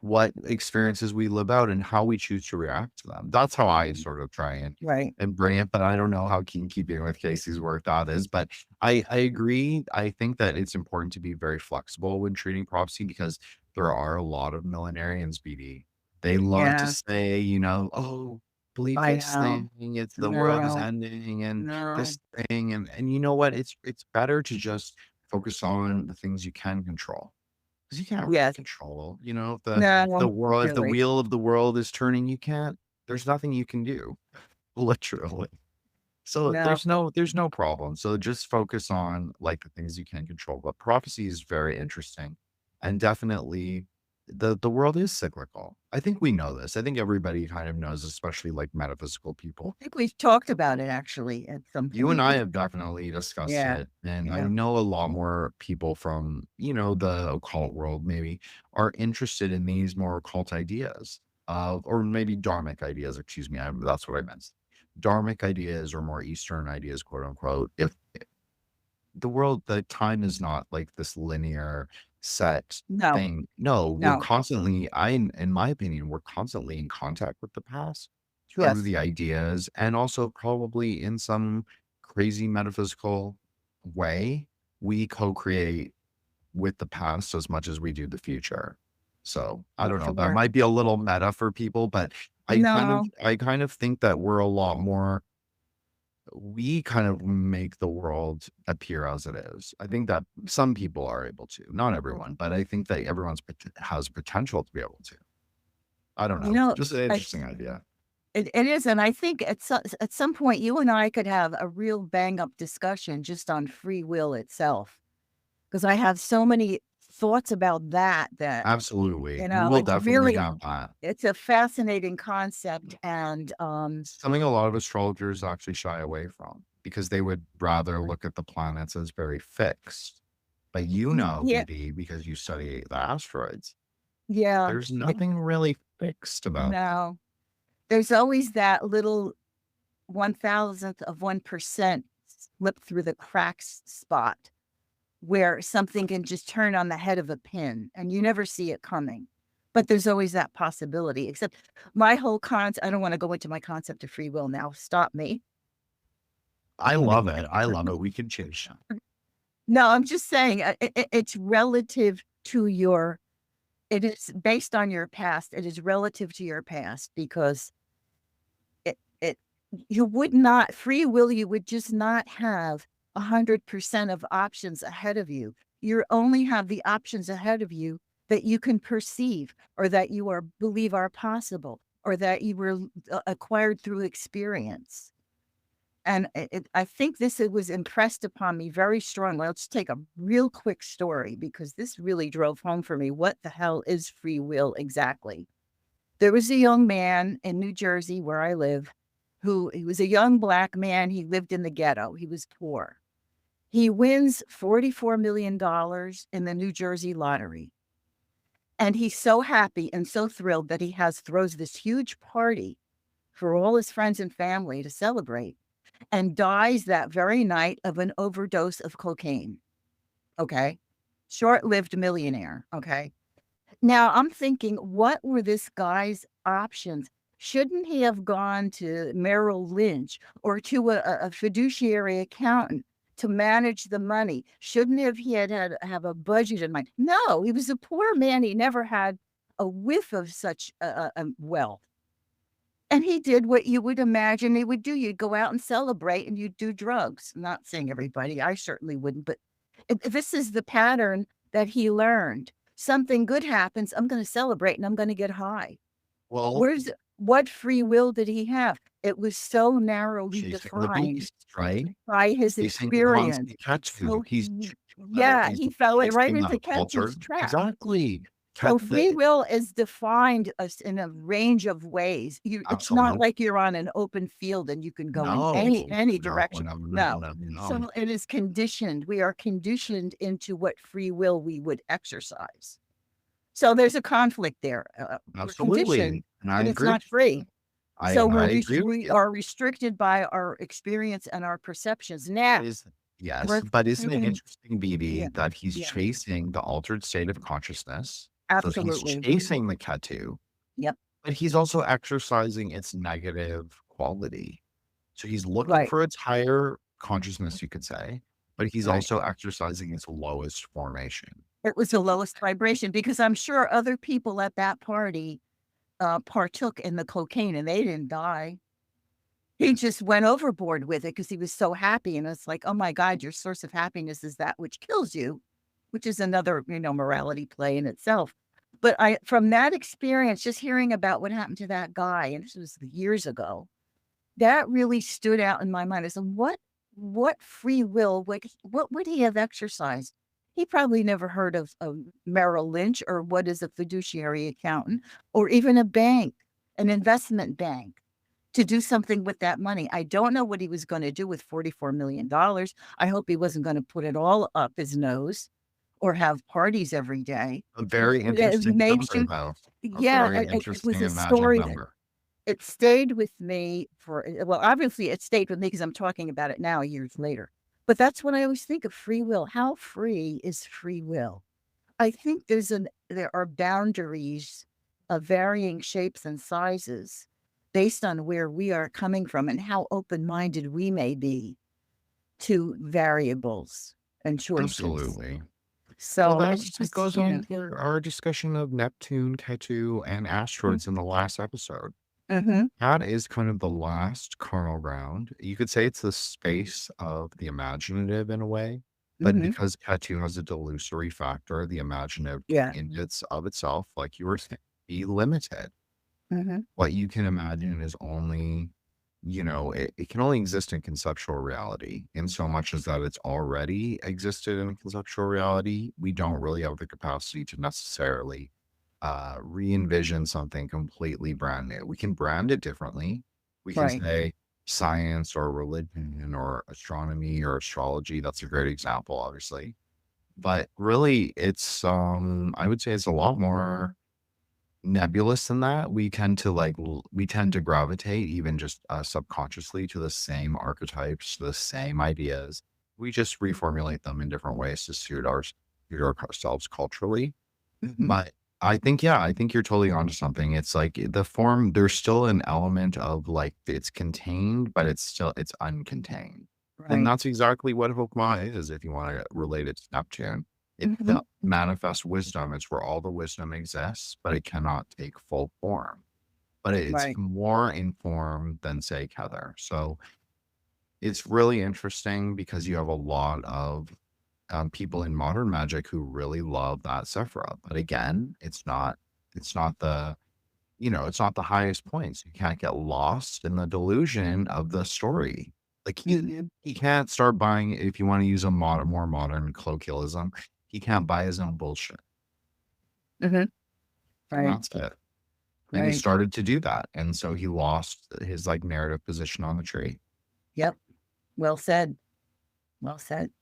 what experiences we live out and how we choose to react to them. That's how I sort of try Right. and bring it, but I don't know how keeping with Casey's work that is. But I agree. I think that it's important to be very flexible when treating prophecy, because there are a lot of millenarians, BD. They love to Yeah. say, oh, believe I this know. thing, it's the world is No. ending, and No. this thing, and you know what? It's better to just focus on the things you can control. 'Cause you can't really Yes. control, if the No, world, if the really. wheel of the world is turning, there's nothing you can do, literally. So No. there's no problem. So just focus on like the things you can control. But prophecy is very interesting, and definitely the world is cyclical. I think we know this. I think everybody kind of knows, especially like metaphysical people. I think we've talked about it actually at some You and point. I have definitely discussed Yeah. it, and I Yeah. know a lot more people from, the occult world maybe are interested in these more occult ideas, or maybe dharmic ideas, excuse me. That's what I meant. Dharmic ideas, or more Eastern ideas, quote unquote. If the time is not like this linear set No. thing. No, we're No. constantly, in my opinion, we're constantly in contact with the past through Yes. the ideas, and also probably in some crazy metaphysical way, we co-create with the past as much as we do the future. So I don't know. That Sure. might be a little meta for people, but No, I kind of think that we're a lot more, we kind of make the world appear as it is. I think that some people are able to, not everyone, but I think that has potential to be able to. I don't you know. know, Just an I, interesting idea. it is. And I think at some point, you and I could have a real bang up discussion just on free will itself. Because I have so many thoughts about that, Absolutely. you We know, will it's definitely really, have that. it's a fascinating concept. And Something a lot of astrologers actually shy away from because they would rather look at the planets as very fixed. But you know, yeah, BB, because you study the asteroids, yeah, there's it, nothing really fixed about them. no, there's always that little 1,000th of 1% slip through the cracks spot where something can just turn on the head of a pin and you never see it coming. But there's always that possibility, except my whole concept, I don't want to go into my concept of free will now. Stop me. I love it. I love it. We can change that. No, I'm just saying it's relative to your, it is based on your past. It is relative to your past because it you would not free will, you would just not have 100% of options ahead of you. You only have the options ahead of you that you can perceive or that you are believe are possible or that you were acquired through experience. And I think this it was impressed upon me very strongly. Let's take a real quick story because this really drove home for me. What the hell is free will exactly? There was a young man in New Jersey where I live who he was a young black man. He lived in the ghetto. He was poor. He wins $44 million in the New Jersey lottery. And he's so happy and so thrilled that he throws this huge party for all his friends and family to celebrate and dies that very night of an overdose of cocaine. Okay. Short-lived millionaire. Okay. Now I'm thinking, what were this guy's options? Shouldn't he have gone to Merrill Lynch or to a fiduciary accountant to manage the money? Shouldn't he have a budget in mind? No, he was a poor man. He never had a whiff of such wealth. And he did what you would imagine he would do. You'd go out and celebrate and you'd do drugs. Not saying everybody, I certainly wouldn't, but this is the pattern that he learned. Something good happens, I'm going to celebrate and I'm going to get high. Well, What free will did he have? It was so narrowly chasing the defined beast, right? by his Chasing the experience. constant catch So food. He's yeah, he fell right chasing into that culture. Ketu's trap. Exactly. So free will is defined in a range of ways. It's not Absolutely. like you're on an open field and you can go in No, any no, direction. No. So it is conditioned. We are conditioned into what free will we would exercise. So there's a conflict there. We're conditioned, Absolutely. And I and it's agree. not free. I So agree with we you. are restricted by our experience and our perceptions. Now, Yes, we're but isn't it thinking, interesting, yeah, BB, that he's yeah, chasing the altered state of consciousness? So he's absolutely. chasing the Ketu, Yep. but he's also exercising its negative quality. So he's looking Right. for its higher consciousness, you could say, but he's Right. also exercising its lowest formation. It was the lowest vibration because I'm sure other people at that party partook in the cocaine and they didn't die. He just went overboard with it because he was so happy. And it's like, oh my God, your source of happiness is that which kills you, which is another, morality play in itself. But from that experience, just hearing about what happened to that guy, and this was years ago, that really stood out in my mind. I said, what free will, what would he have exercised? He probably never heard of Merrill Lynch or what is a fiduciary accountant or even a bank, an investment bank to do something with that money. I don't know what he was going to do with $44 million. I hope he wasn't going to put it all up his nose or have parties every day. A very It interesting made number, you, though. yeah, Very it was interesting a imagined story that number. it stayed with me well, obviously it stayed with me because I'm talking about it now years later. But that's what I always think of free will. How free is free will? I think there are boundaries of varying shapes and sizes based on where we are coming from and how open-minded we may be to variables and choices. Absolutely. So That it's it just, goes on for our discussion of Neptune, Ketu, and asteroids in the last episode. mm-hmm, That is kind of the last carnal round. You could say it's the space of the imaginative in a way, but mm-hmm, because Ketu has a delusory factor, the imaginative yeah, in its of itself, like you were saying, be limited. mm-hmm, What you can imagine is only, it can only exist in conceptual reality in so much as that it's already existed in conceptual reality. We don't really have the capacity to necessarily re-envision something completely brand new. We can brand it differently. We can right, say science or religion or astronomy or astrology. That's a great example, obviously. But really, it's I would say it's a lot more nebulous than that. We tend to gravitate even just subconsciously to the same archetypes, the same ideas. We just reformulate them in different ways to suit ourselves culturally. mm-hmm, But I think, yeah, I think you're totally onto something. It's like the form, there's still an element of like it's contained, but it's uncontained. And right, that's exactly what Hokmah is, if you want to relate it to Neptune. It's mm-hmm, the manifest wisdom. It's where all the wisdom exists, but it cannot take full form. But it's right, more in form than, say, Kether. So it's really interesting because you have a lot of people in modern magic who really love that Sephiroth. But again, it's not the, it's not the highest points. You can't get lost in the delusion of the story. Like he can't start buying, if you want to use a more modern colloquialism, he can't buy his own bullshit. mm-hmm, And right, that's it. And he right. started to do that. And so he lost his like narrative position on the tree. Yep. Well said. Well said.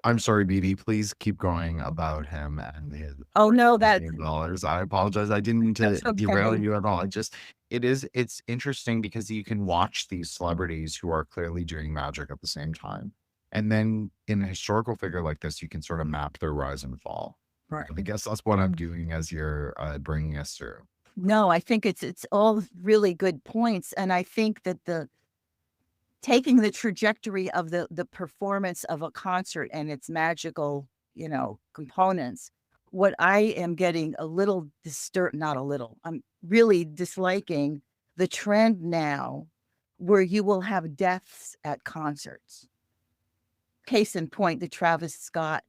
I'm sorry, BD. Please keep going about him and his Oh no, $15. I apologize. I didn't mean to that's derail okay. you at all. It's interesting because you can watch these celebrities who are clearly doing magic at the same time. And then in a historical figure like this, you can sort of map their rise and fall. Right. I guess that's what I'm doing as you're bringing us through. No, I think it's all really good points, and I think that the taking the trajectory of the performance of a concert and its magical, components, what I am getting a little disturbed, not a little, I'm really disliking the trend now where you will have deaths at concerts. Case in point, the Travis Scott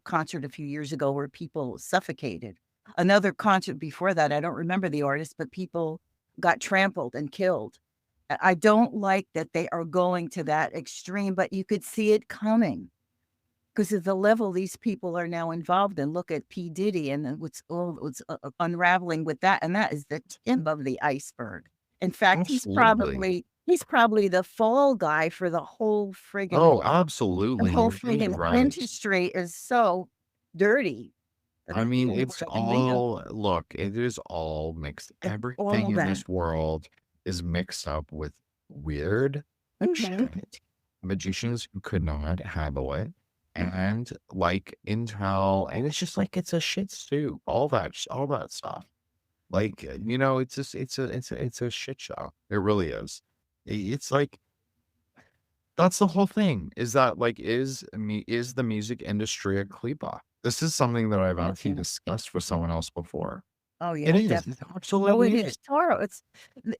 concert a few years ago where people suffocated. Another concert before that, I don't remember the artist, but people got trampled and killed. I don't like that they are going to that extreme, but you could see it coming because of the level these people are now involved in. Look at P. Diddy and then what's unraveling with that, and that is the tip of the iceberg. In fact, Absolutely. he's probably the fall guy for the whole friggin' Oh, absolutely. You're right. industry is so dirty. I mean, it's What I mean, all, look, it is all mixed. it's all Everything in that. this world is mixed up with weird Mhm. shit. Magicians who could not handle it. And like intel, and it's just like it's a shit stew. All that stuff. Like, it's just it's a shit show. It really is. It's like that's the whole thing. Is that like is the music industry a klipa? This is something that I've actually discussed with someone else before. Oh, It yeah, is. It definitely. Oh, it absolutely is is. Taro.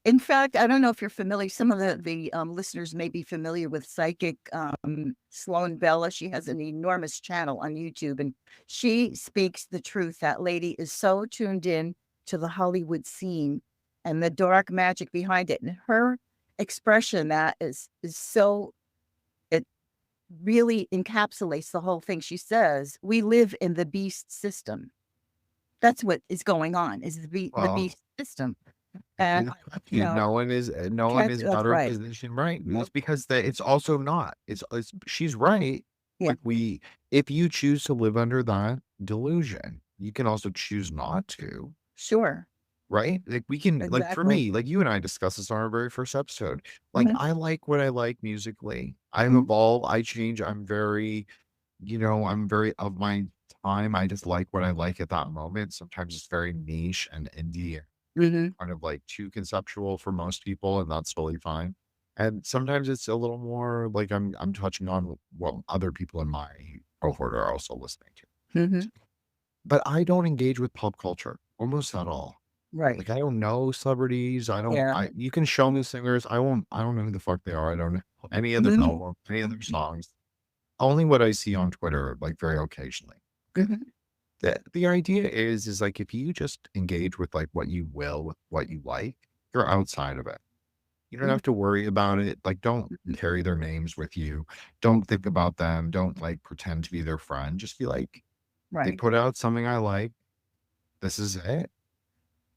In fact, I don't know if you're familiar. Some of the listeners may be familiar with psychic Sloan Bella. She has an enormous channel on YouTube, and she speaks the truth. That lady is so tuned in to the Hollywood scene and the dark magic behind it, and her expression that is so it really encapsulates the whole thing. She says, "We live in the beast system." That's what is going on, is the Well, beast system. And, no one is that's better right. positioned, right? It's because it's also not. It's she's right. Yeah, Like if you choose to live under that delusion, you can also choose not to. sure. Right? Like we can, like for Exactly. me, like you and I discussed this on our very first episode. Like Mhm, I like what I like musically. I've mhm, evolved, I change. I'm very of my time. I just like what I like at that moment. Sometimes it's very niche and indie, mhm, kind of like too conceptual for most people, and that's totally fine. And sometimes it's a little more like I'm touching on what other people in my cohort are also listening to. Hmm. But I don't engage with pop culture almost at all. Right. Like I don't know celebrities. Yeah. You can show me singers. I don't know who the fuck they are. I don't know any of their Hmm. albums, any of their songs. Only what I see on Twitter, like very occasionally. Hmm. The idea is like if you just engage with like what you will, with what you like, you're outside of it. You don't have to worry about it. Like, don't carry their names with you. Don't think about them. Don't like pretend to be their friend. Just be like, they Right. put out something I like. This is it.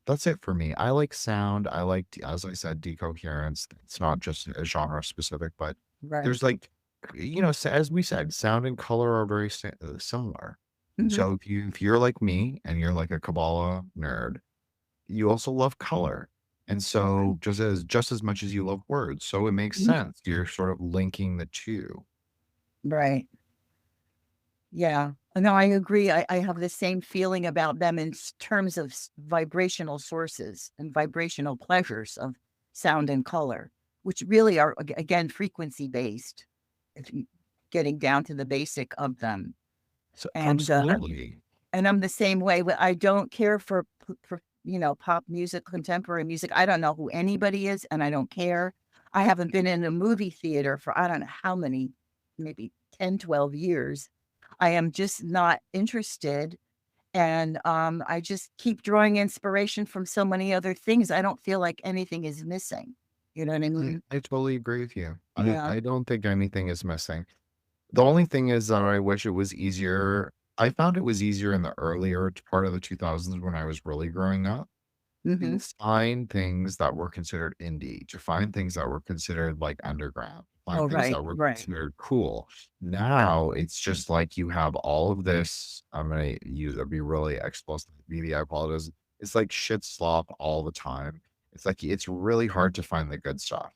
That's it for me. I like sound. I like, as I said, decoherence. It's not just a genre specific, but Right. there's like, as we said, sound and color are very similar. Hmm. So if you're like me and you're like a Kabbalah nerd, you also love color. And so just as much as you love words. So it makes sense. You're sort of linking the two. Right. Yeah. No, I agree. I have the same feeling about them in terms of vibrational sources and vibrational pleasures of sound and color, which really are, again, frequency based, if you- getting down to the basic of them. So And absolutely. and I'm the same way. I don't care for pop music, contemporary music. I don't know who anybody is, and I don't care. I haven't been in a movie theater for I don't know how many, maybe 10, 12 years. I am just not interested. And I just keep drawing inspiration from so many other things. I don't feel like anything is missing. You know what I mean? I totally agree with you. Yeah. I don't think anything is missing. The only thing is that I wish it was easier. I found it was easier in the earlier part of the 2000s when I was really growing up Hmm. to find things that were considered indie, to find things that were considered like underground, Oh, find things right, that were right. considered cool. Now it's just like you have all of this. I'm gonna use be really explosive media. I apologize. It's like shit slop all the time. It's like it's really hard to find the good stuff.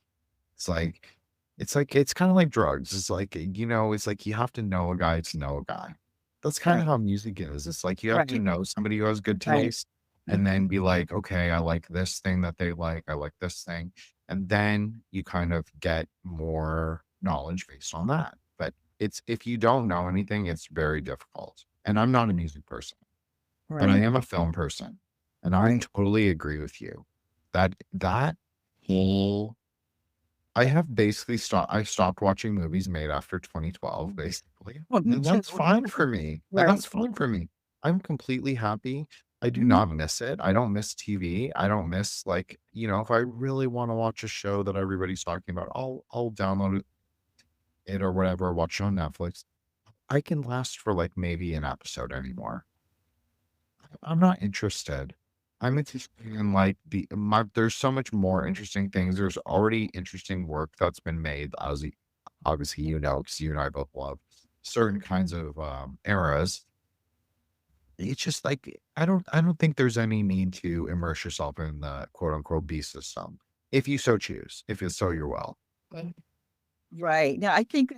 It's like it's kind of like drugs. It's like it's like you have to know a guy to know a guy. That's kind of Right, how music is. It's like you have to right, know somebody who has good right. taste and then be like, okay, I like this thing that they like. I like this thing. And then you kind of get more knowledge based on that. But it's if you don't know anything, it's very difficult. And I'm not a music person, but I Right, am a film person. And I right. totally agree with you. That whole I have basically I stopped watching movies made after 2012, basically. Well, me And too. that's fine for me. And Right. that's fine for me. I'm completely happy. I do Mhm. not miss it. I don't miss TV. I don't miss like, if I really want to watch a show that everybody's talking about, I'll download it or whatever, watch it on Netflix. I can last for like maybe an episode anymore. I'm not interested. I'm interested in like there's so much more interesting things. There's already interesting work that's been made as obviously, because you and I both love certain kinds of eras. It's just like I don't think there's any need to immerse yourself in the quote unquote B system. If you so choose, if it's so your will. Right. Now, I think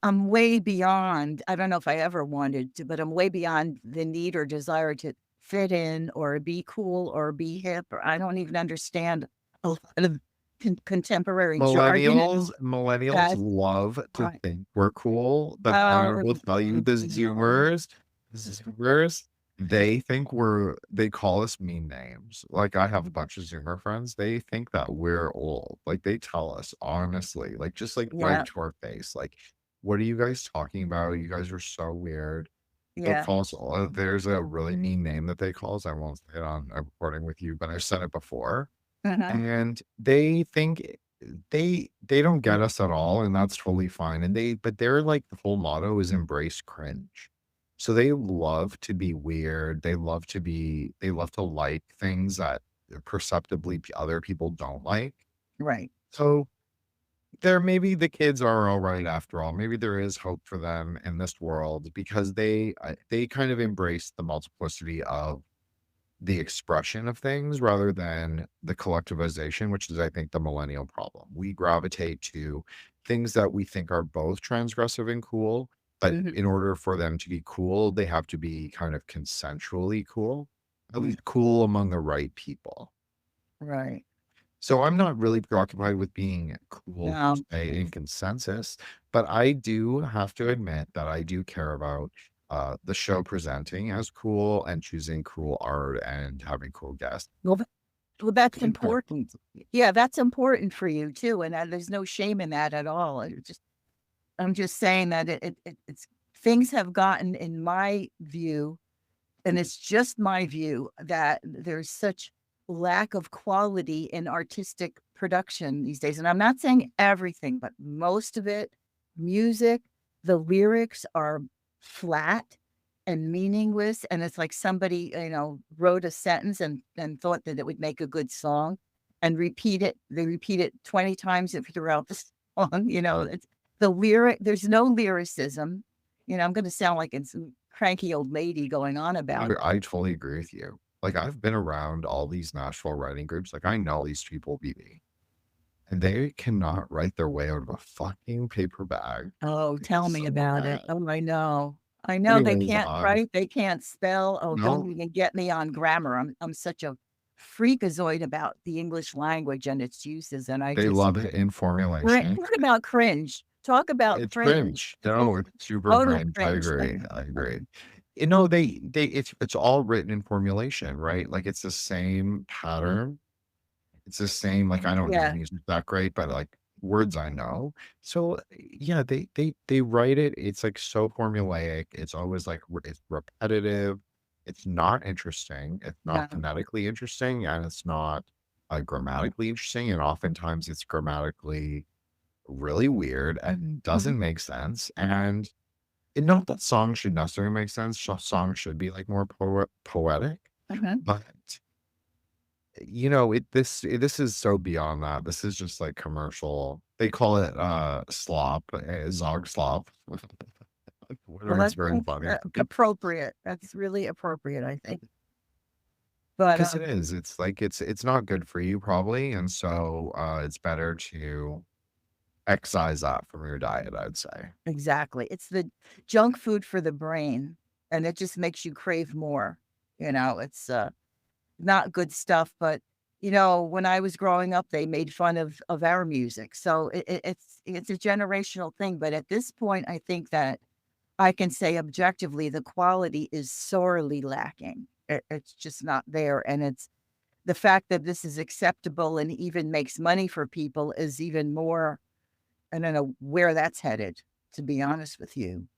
I'm way beyond, I don't know if I ever wanted to, but I'm way beyond the need or desire to fit in or be cool or be hip, or I don't even understand a lot of contemporary jargon. Millennials That, love to I, think we're cool, but I uh, will tell you Zoomers, they call us mean names. Like I have a bunch of Zoomer friends, they think that we're old. Like they tell us honestly, like just like right yeah, to our face, like, what are you guys talking about? You guys are so weird. They'll yeah, call us there's a really mean name that they call us. I won't say it on a recording with you, but I've said it before uh-huh, and they think they don't get us at all, and that's totally fine. And but they're like the whole motto is embrace cringe. So they love to be weird. They love to like things that perceptibly other people don't like. right, So there maybe the kids are all right after all. Maybe there is hope for them in this world because they kind of embrace the multiplicity of the expression of things rather than the collectivization, which is, I think, the millennial problem. We gravitate to things that we think are both transgressive and cool, but mhm, in order for them to be cool, they have to be kind of consensually cool, at least cool among the right people. right. So I'm not really preoccupied with being cool per No. se in consensus, but I do have to admit that I do care about the show presenting as cool and choosing cool art and having cool guests. Well, well, that's Yeah. important. Yeah, that's important for you too, and there's no shame in that at all. I'm just saying that it's things have gotten, in my view, and it's just my view, that there's such lack of quality in artistic production these days. And I'm not saying everything, but most of it, music, the lyrics are flat and meaningless. And it's like somebody, wrote a sentence and thought that it would make a good song and repeat it. They repeat it 20 times throughout the song. It's the lyric, there's no lyricism. I'm going to sound like it's some cranky old lady going on about it. I totally agree with you. Like I've been around all these Nashville writing groups. Like I know these people, BB, and they cannot write their way out of a fucking paper bag. Oh, tell It's me so about it. bad. Oh, I know. I know they Anyways, can't write, they can't spell. Oh, don't no, even get me on grammar. I'm such a freakazoid about the English language and its uses, and I they just love it in formulation. talk about cringe. Talk about It's cringe. cringe. No, it's super Total cringe. I cringe. agree. I agree. It's all written in formulation, right? Like it's the same pattern. It's the same, like I don't know Yeah. music that great, but like words I know. So yeah, they write it. It's like so formulaic. It's always like it's repetitive. It's not interesting. It's No. not phonetically interesting, and it's not grammatically interesting. And oftentimes, it's grammatically really weird and Mhm. doesn't make sense. And not that songs should necessarily make sense. Songs should be like more poetic, Mhm. but this is so beyond that. This is just like commercial. They call it slop, zog slop. Well, Whatever, it's very funny. appropriate. That's really appropriate, I think. But, Because it is. It's like it's not good for you probably. And so it's better to excise that from your diet, I'd say. exactly. It's the junk food for the brain, and it just makes you crave more. It's, not good stuff, but, when I was growing up, they made fun of our music. So it's a generational thing, but at this point, I think that I can say objectively the quality is sorely lacking. It's just not there, and it's the fact that this is acceptable and even makes money for people is even more. I don't know where that's headed, to be honest with you.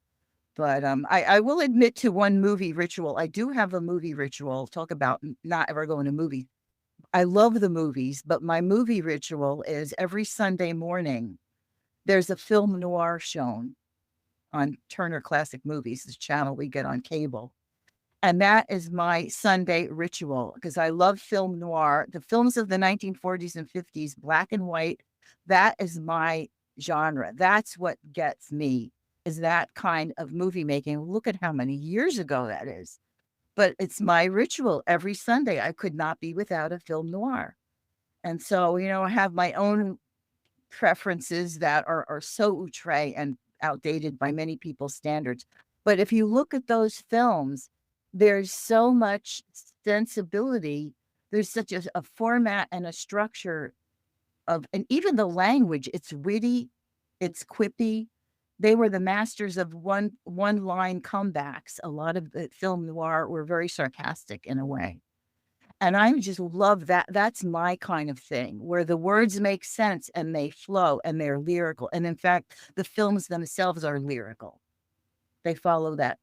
But, I will admit to one movie ritual. I do have a movie ritual. Talk about not ever going to movies. I love the movies, but my movie ritual is every Sunday morning, there's a film noir shown on Turner Classic Movies, the channel we get on cable. And that is my Sunday ritual because I love film noir. The films of the 1940s and 50s, black and white, that is my genre. That's what gets me, is that kind of movie making. Look at how many years ago that is. But it's my ritual every Sunday. I could not be without a film noir. And so, I have my own preferences that are so outre and outdated by many people's standards. But if you look at those films, there's so much sensibility. There's such a format and a structure and even the language, it's witty, it's quippy. They were the masters of one line comebacks. A lot of the film noir were very sarcastic in a way. And I just love that. That's my kind of thing, where the words make sense and they flow and they're lyrical. And in fact, the films themselves are lyrical. They follow that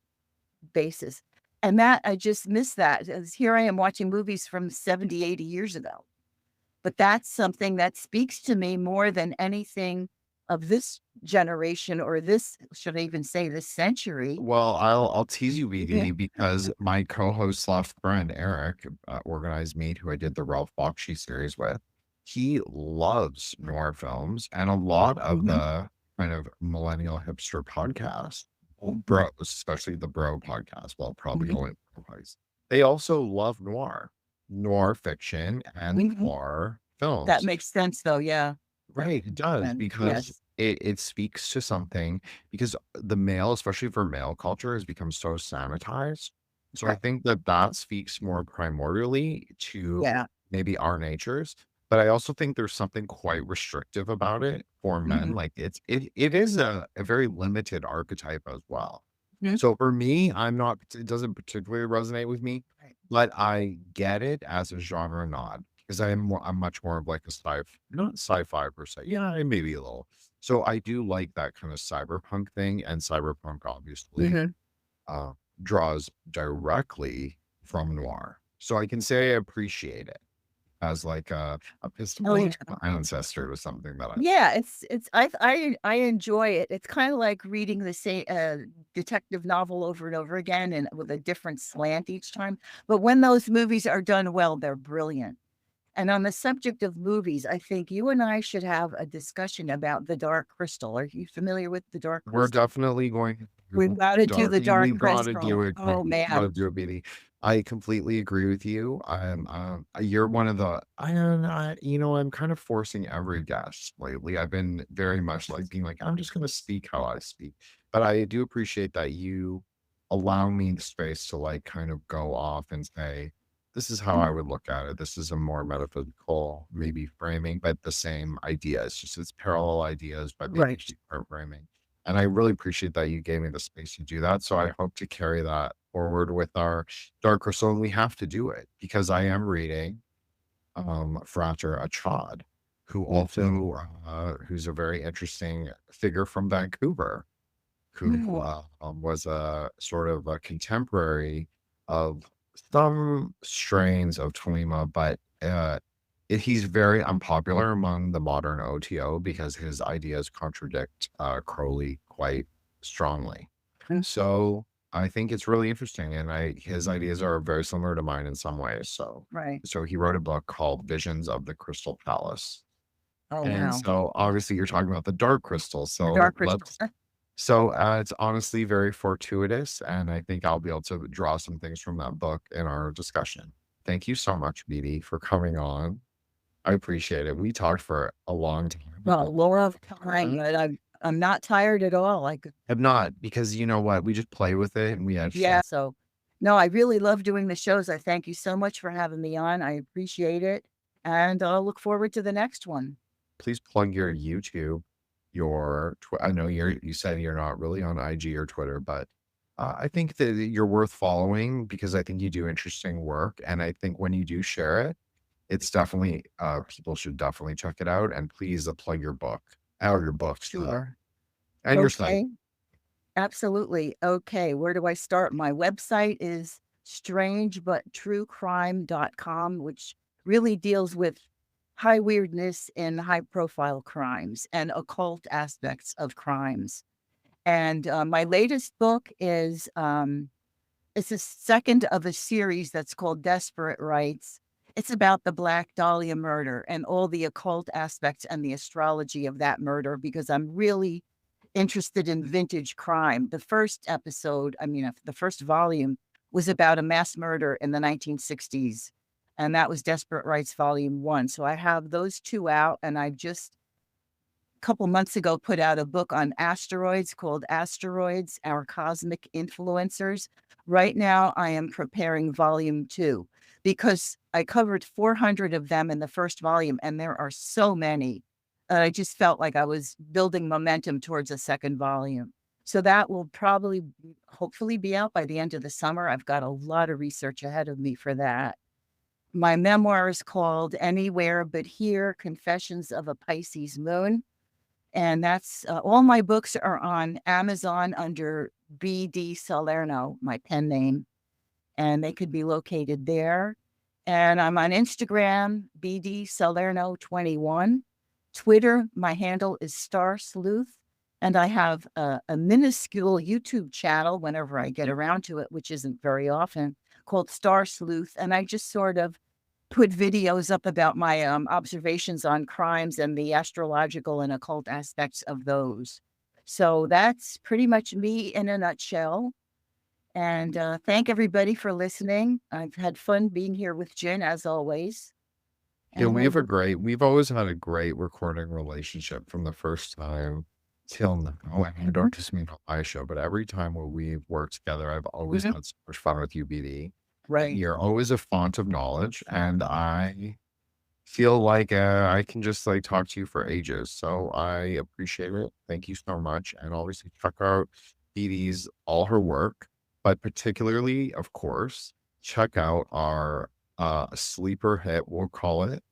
basis. And that I just miss that. As here I am watching movies from 70, 80 years ago. But that's something that speaks to me more than anything of this generation or this, should I even say this century. Well, I'll tease you, Yeah. BD, because my co-host slash friend Eric organized me, who I did the Ralph Bakshi series with. He loves noir films, and a lot of Mhm. the kind of millennial hipster podcasts, bros, especially the bro podcast, well, probably Mhm. only bros, they also love noir fiction, and Mhm. noir That films. makes sense though. Yeah. Right, it does, And because yes. it speaks to something, because the male, especially for male culture, has become so sanitized. So I think that that speaks more primordially to Yeah. maybe our natures. But I also think there's something quite restrictive about it for men. Mhm. Like it is a very limited archetype as well. Mhm. So for me, it doesn't particularly resonate with me, Right. but I get it as a genre nod because I'm much more of like a not sci-fi per se. Yeah, maybe a little. So I do like that kind of cyberpunk thing, and cyberpunk obviously Mhm. uh, draws directly from noir. So I can say I appreciate it as like a Oh, yeah. epistemological ancestor or something that I Yeah, it's I enjoy it. It's kinda like reading the same, detective novel over and over again and with a different slant each time, but when those movies are done well, they're brilliant. And on the subject of movies, I think you and I should have a discussion about The Dark Crystal. Are you familiar with The Dark we're Crystal? definitely going to We've do gotta do dark. The Dark We've got to do Crystal. it. Oh, We've got to man. do it, BD. I completely agree with you. You're one of the, I'm kind of forcing every guest lately. I've been very much like being like, I'm just going to speak how I speak. But I do appreciate that you allow me the space to like kind of go off and say, this is how I would look at it. This is a more metaphysical, maybe framing, but the same idea. It's parallel ideas, but maybe Right. different framing. And I really appreciate that you gave me the space to do that. So I hope to carry that forward with our Dark Crystal. And we have to do it because I am reading Frater Achad, who's a very interesting figure from Vancouver, who Mm. was a sort of a contemporary of some strains of Tolima, but he's very unpopular among the modern OTO because his ideas contradict Crowley quite strongly. Mm. So I think it's really interesting, and his ideas are very similar to mine in some ways. So, Right. so he wrote a book called Visions of the Crystal Palace, Oh, and wow. so obviously you're talking about the Dark Crystal. The Dark So Crystal. it's honestly very fortuitous, and I think I'll be able to draw some things from that book in our discussion. Thank you so much, BD, for coming on. I appreciate it. We talked for a long time. Well, Laura of time, but I'm not tired at all. I'm not because you know what? We just play with it and we had Yeah, fun. so no, I really love doing the shows. I thank you so much for having me on. I appreciate it, and I'll look forward to the next one. Please plug your YouTube, I know you said you're not really on IG or Twitter, but I think that you're worth following because I think you do interesting work. And I think when you do share it, it's definitely, people should definitely check it out. And please plug your book or your books Sure. and your site. Okay. Absolutely. Okay, where do I start? My website is strangebutTrueCrime.com, which really deals with high weirdness and high profile crimes and occult aspects of crimes. And my latest book is it's the second of a series that's called Desperate Rights. It's about the Black Dahlia murder and all the occult aspects and the astrology of that murder because I'm really interested in vintage crime. The first episode, the first volume was about a mass murder in the 1960s. And that was Desperate Rights Volume 1. So I have those two out, and I just a couple months ago put out a book on asteroids called Asteroids, Our Cosmic Influencers. Right now, I am preparing Volume 2 because I covered 400 of them in the first volume, and there are so many. I just felt like I was building momentum towards a second volume. So that will hopefully be out by the end of the summer. I've got a lot of research ahead of me for that. My memoir is called Anywhere But Here, Confessions of a Pisces Moon. And that's all my books are on Amazon under BD Salerno, my pen name, and they could be located there. And I'm on Instagram, BD Salerno 21. Twitter, my handle is Star Sleuth. And I have a minuscule YouTube channel whenever I get around to it, which isn't very often, called Star Sleuth. And I just sort of put videos up about my observations on crimes and the astrological and occult aspects of those. So that's pretty much me in a nutshell. And thank everybody for listening. I've had fun being here with Jen as always. Yeah, And I, we've always had a great recording relationship from the first time till now. And I don't just mean on my show, but every time where we've worked together, I've always Mhm. had so much fun with you, BD. Right. You're always a font of knowledge, and I feel like I can just like talk to you for ages. So I appreciate it. Thank you so much. And obviously check out Dee Dee's all her work, but particularly, of course, check out our sleeper hit, we'll call it.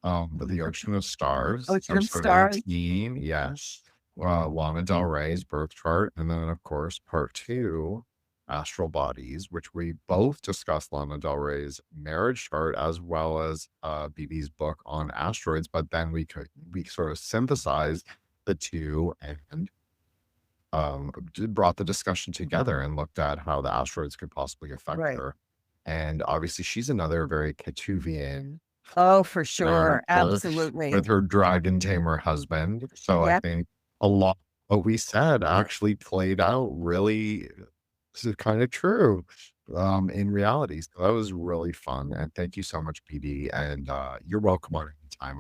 The Ocean of Stars, Ocean of episode Stars. 18. Yes. Lana Del Rey's birth chart. And then, of course, part two, Astral Bodies, which we both discussed Lana Del Rey's marriage chart as well as BB's book on asteroids. But then we sort of synthesized the two and brought the discussion together and looked at how the asteroids could possibly affect Right. her. And obviously, she's another very Ketuvian Oh, for sure. character Absolutely. with her dragon tamer husband. So I Yep. think a lot of what we said actually played out really. This is kind of true in reality. So that was really fun. And thank you so much, PD. And you're welcome on any time.